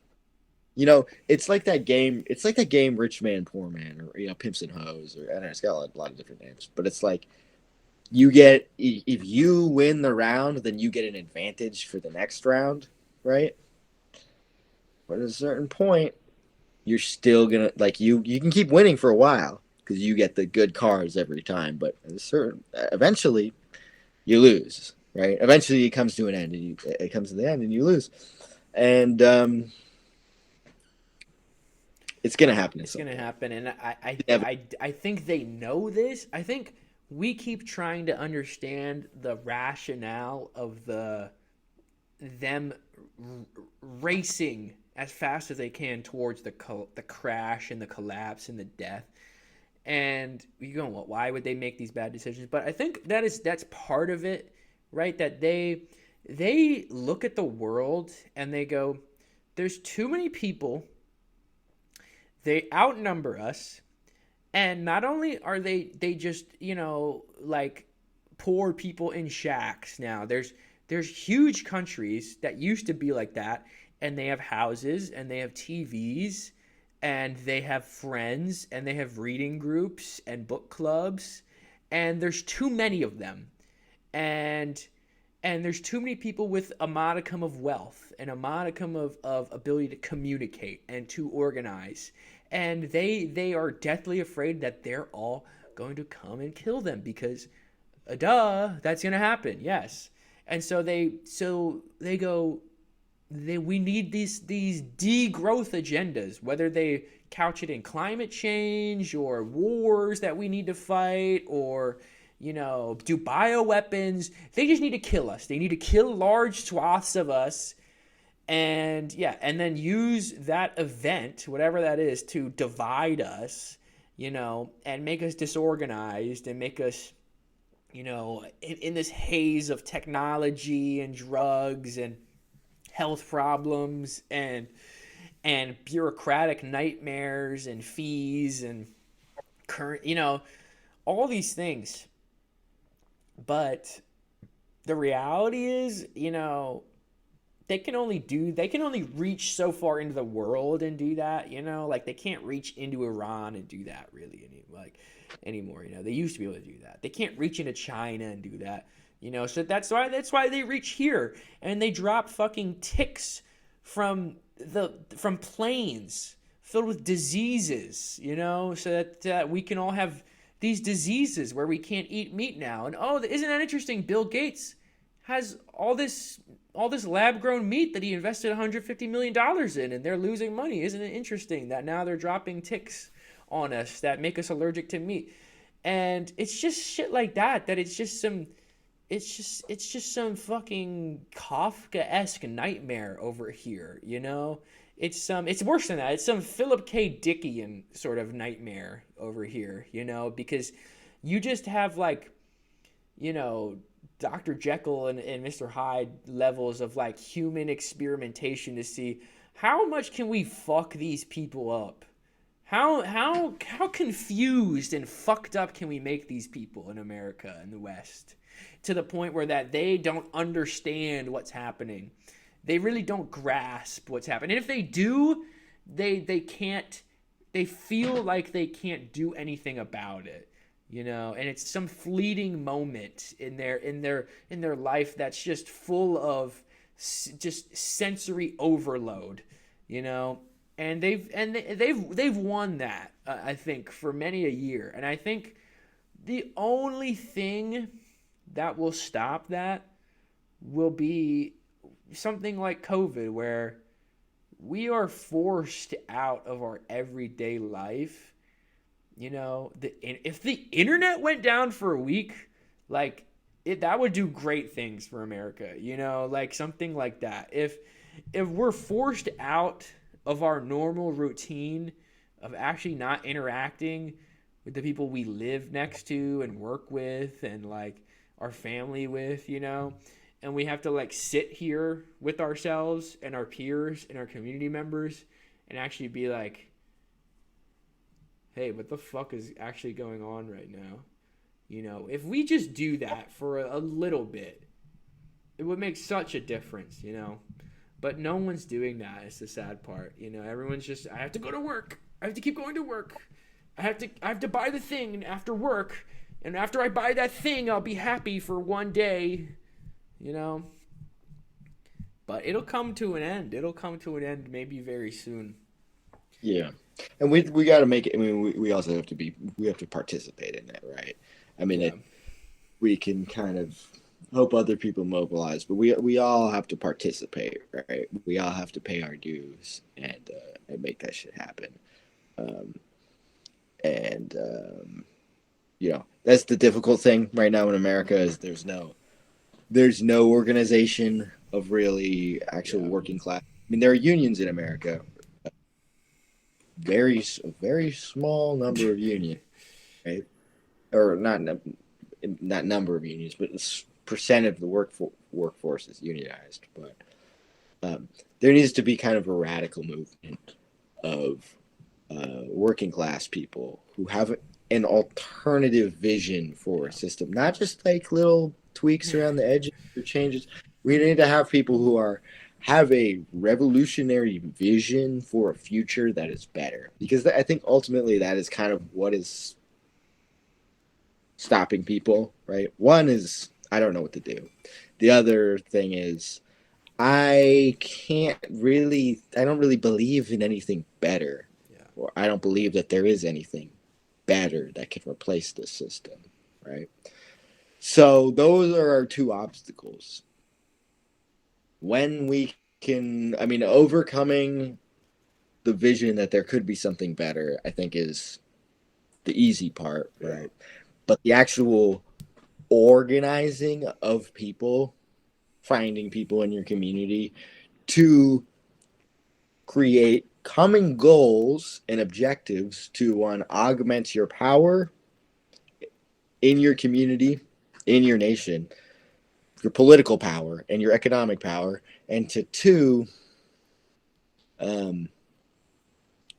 It's like that game. It's like that game, Rich Man, Poor Man, or Pimps and Hoes, or I don't know. It's got a lot of different names, but it's like if you win the round, then you get an advantage for the next round, right? But at a certain point, you're still gonna you can keep winning for a while because you get the good cards every time, but eventually you lose, right? Eventually, it comes to an end, and it comes to the end, and you lose, and it's gonna happen. It's gonna happen, and Inevitable. I think they know this. I think we keep trying to understand the rationale of them racing as fast as they can towards the crash and the collapse and the death. And you go, well, why would they make these bad decisions? But I think that's part of it, right? That they look at the world and they go, there's too many people. They outnumber us, and not only are they just, like poor people in shacks now. There's huge countries that used to be like that, and they have houses and they have TVs and they have friends and they have reading groups and book clubs, and there's too many of them. And there's too many people with a modicum of wealth and a modicum of ability to communicate and to organize. And they are deathly afraid that they're all going to come and kill them because, that's going to happen, yes. And so they go, we need these degrowth agendas, whether they couch it in climate change or wars that we need to fight or do bioweapons. They just need to kill us. They need to kill large swaths of us, and then use that event, whatever that is, to divide us, and make us disorganized and make us, in this haze of technology and drugs and health problems and bureaucratic nightmares and fees and current, all these things. But the reality is, they can only reach so far into the world and do that, like they can't reach into Iran and do that really anymore. They used to be able to do that. They can't reach into China and do that, so that's why they reach here and they drop fucking ticks from planes filled with diseases, so that we can all have these diseases where we can't eat meat now. And isn't that interesting? Bill Gates has all this lab-grown meat that he invested $150 million in, and they're losing money. Isn't it interesting that now they're dropping ticks on us that make us allergic to meat? And it's just shit like that it's just some fucking Kafka-esque nightmare over here, It's worse than that. It's some Philip K. Dickian sort of nightmare over here, because you just have Dr. Jekyll and Mr. Hyde levels of human experimentation to see how much can we fuck these people up. How confused and fucked up can we make these people in America and the West to the point where that they don't understand what's happening. They really don't grasp what's happening. And if they do, they can't. They feel like they can't do anything about it, And it's some fleeting moment in their life that's just full of just sensory overload, And they've won that, I think, for many a year. And I think the only thing that will stop that will be something like COVID, where we are forced out of our everyday life. If the internet went down for a week, that would do great things for America, something like that. If we're forced out of our normal routine of actually not interacting with the people we live next to and work with and our family with, and we have to sit here with ourselves and our peers and our community members and actually be like, hey, what the fuck is actually going on right now? If we just do that for a little bit, it would make such a difference, But no one's doing that. It's the sad part. Everyone's just, I have to go to work. I have to keep going to work. I have to buy the thing after work. And after I buy that thing, I'll be happy for one day. But it'll come to an end. It'll come to an end maybe very soon. Yeah. And we got to make it. I mean, we also have to participate in that, right? I mean, we can kind of hope other people mobilize, but we all have to participate, right? We all have to pay our dues and make that shit happen. Um, and that's the difficult thing right now in America is there's no organization of really actual Yeah. working class. I mean, there are unions in America, a very small number of unions, right? Or not number of unions, but percent of the workforce is unionized. But there needs to be kind of a radical movement of working class people who have an alternative vision for a system, not just like little tweaks around the edges or changes. We need to have people who have a revolutionary vision for a future that is better, because I think ultimately that is kind of what is stopping people, right? One is I don't know what to do. The other thing is I don't really believe in anything better, Yeah. or I don't believe that there is anything better that can replace this system, right? So those are our two obstacles. When we can, I mean, overcoming the vision that there could be something better, I think is the easy part, Yeah. right? But the actual organizing of people, finding people in your community to create common goals and objectives to one augment your power in your community, in your nation, your political power and your economic power, and to two, um,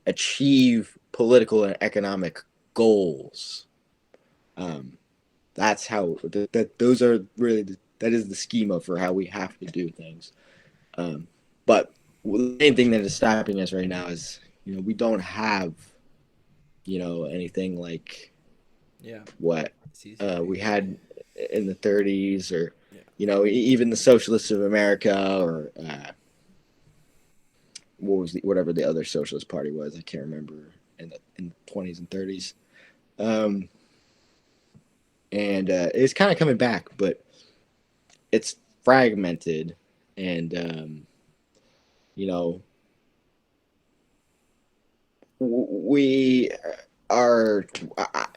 achieve political and economic goals. Um, that's how those are really that is the schema for how we have to do things. But the main thing that is stopping us right now is we don't have anything like Yeah. what we Ceasefire. had in the 30s, or Yeah. even the socialists of America, or whatever the other socialist party was. I can't remember in the 20s and 30s. Um, and it's kind of coming back, but it's fragmented, and you know we are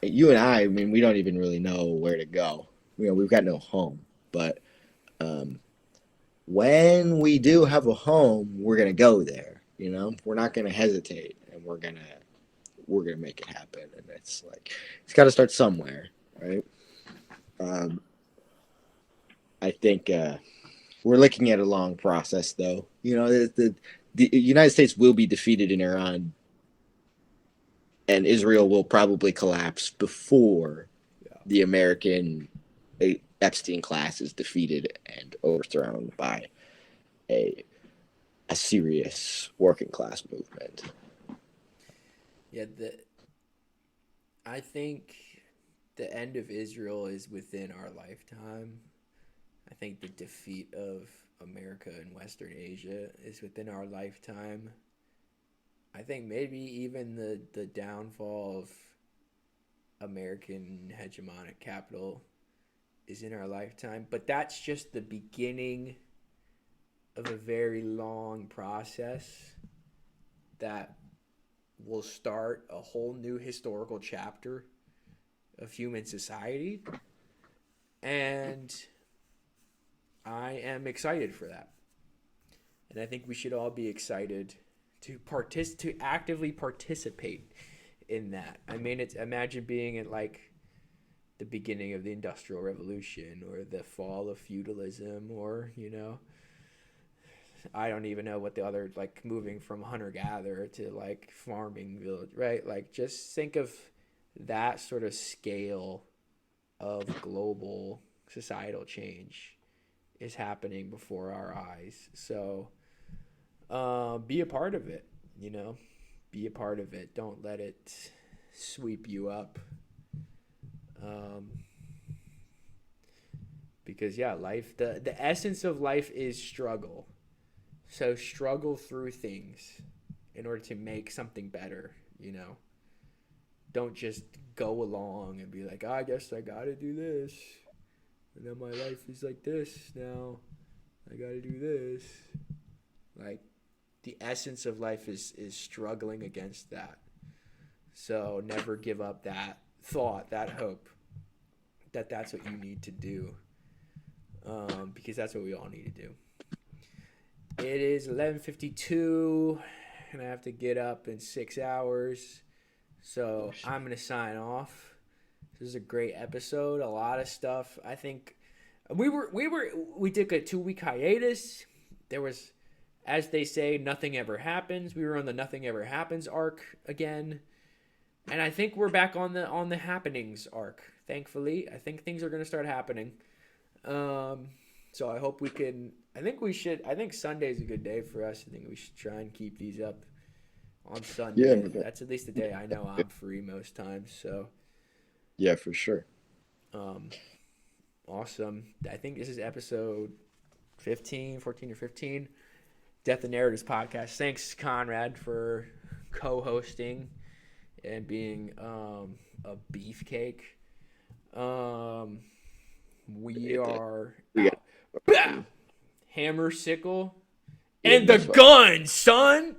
you and I mean, we don't even really know where to go. We've got no home, but um, when we do have a home, we're gonna go there. We're not gonna hesitate, and we're gonna make it happen. And it's got to start somewhere, right? Um, I think we're looking at a long process, though. The United States will be defeated in Iran, and Israel will probably collapse before Yeah. the American Epstein class is defeated and overthrown by a a serious working class movement. Yeah. I think the end of Israel is within our lifetime. I think the defeat of America and Western Asia is within our lifetime. I think maybe even the downfall of American hegemonic capital is in our lifetime. But that's just the beginning of a very long process that will start a whole new historical chapter of human society. And I am excited for that. And I think we should all be excited to actively participate in that. I mean, it's imagine being at like the beginning of the Industrial Revolution or the fall of feudalism, or I don't even know what the other, like, moving from hunter gatherer to like farming village, right? Like, just think of that sort of scale of global societal change is happening before our eyes. So be a part of it, be a part of it. Don't let it sweep you up. Um, because yeah, life, the essence of life is struggle. So struggle through things in order to make something better. Don't just go along and be like, I guess I gotta do this. and then my life is like this now. I gotta do this. Like, the essence of life is struggling against that. So never give up that thought, that hope, that that's what you need to do, because that's what we all need to do. It is 11:52, and I have to get up in 6 hours, so I'm gonna sign off. This is a great episode. A lot of stuff. I think we took a 2-week hiatus. There was, as they say, nothing ever happens. We were on the nothing ever happens arc again. And I think we're back on the happenings arc. Thankfully, I think things are going to start happening. So I hope we can. I think Sunday's a good day for us. I think we should try and keep these up on Sunday. Yeah, that's at least the day I know I'm free most times. So yeah, for sure. Awesome. I think this is episode 14 or 15. Death and Narratives podcast. Thanks, Conrad, for co-hosting and being a beefcake. We are out. Hammer, sickle, and the gun, son.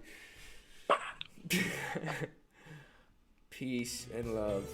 Peace and love.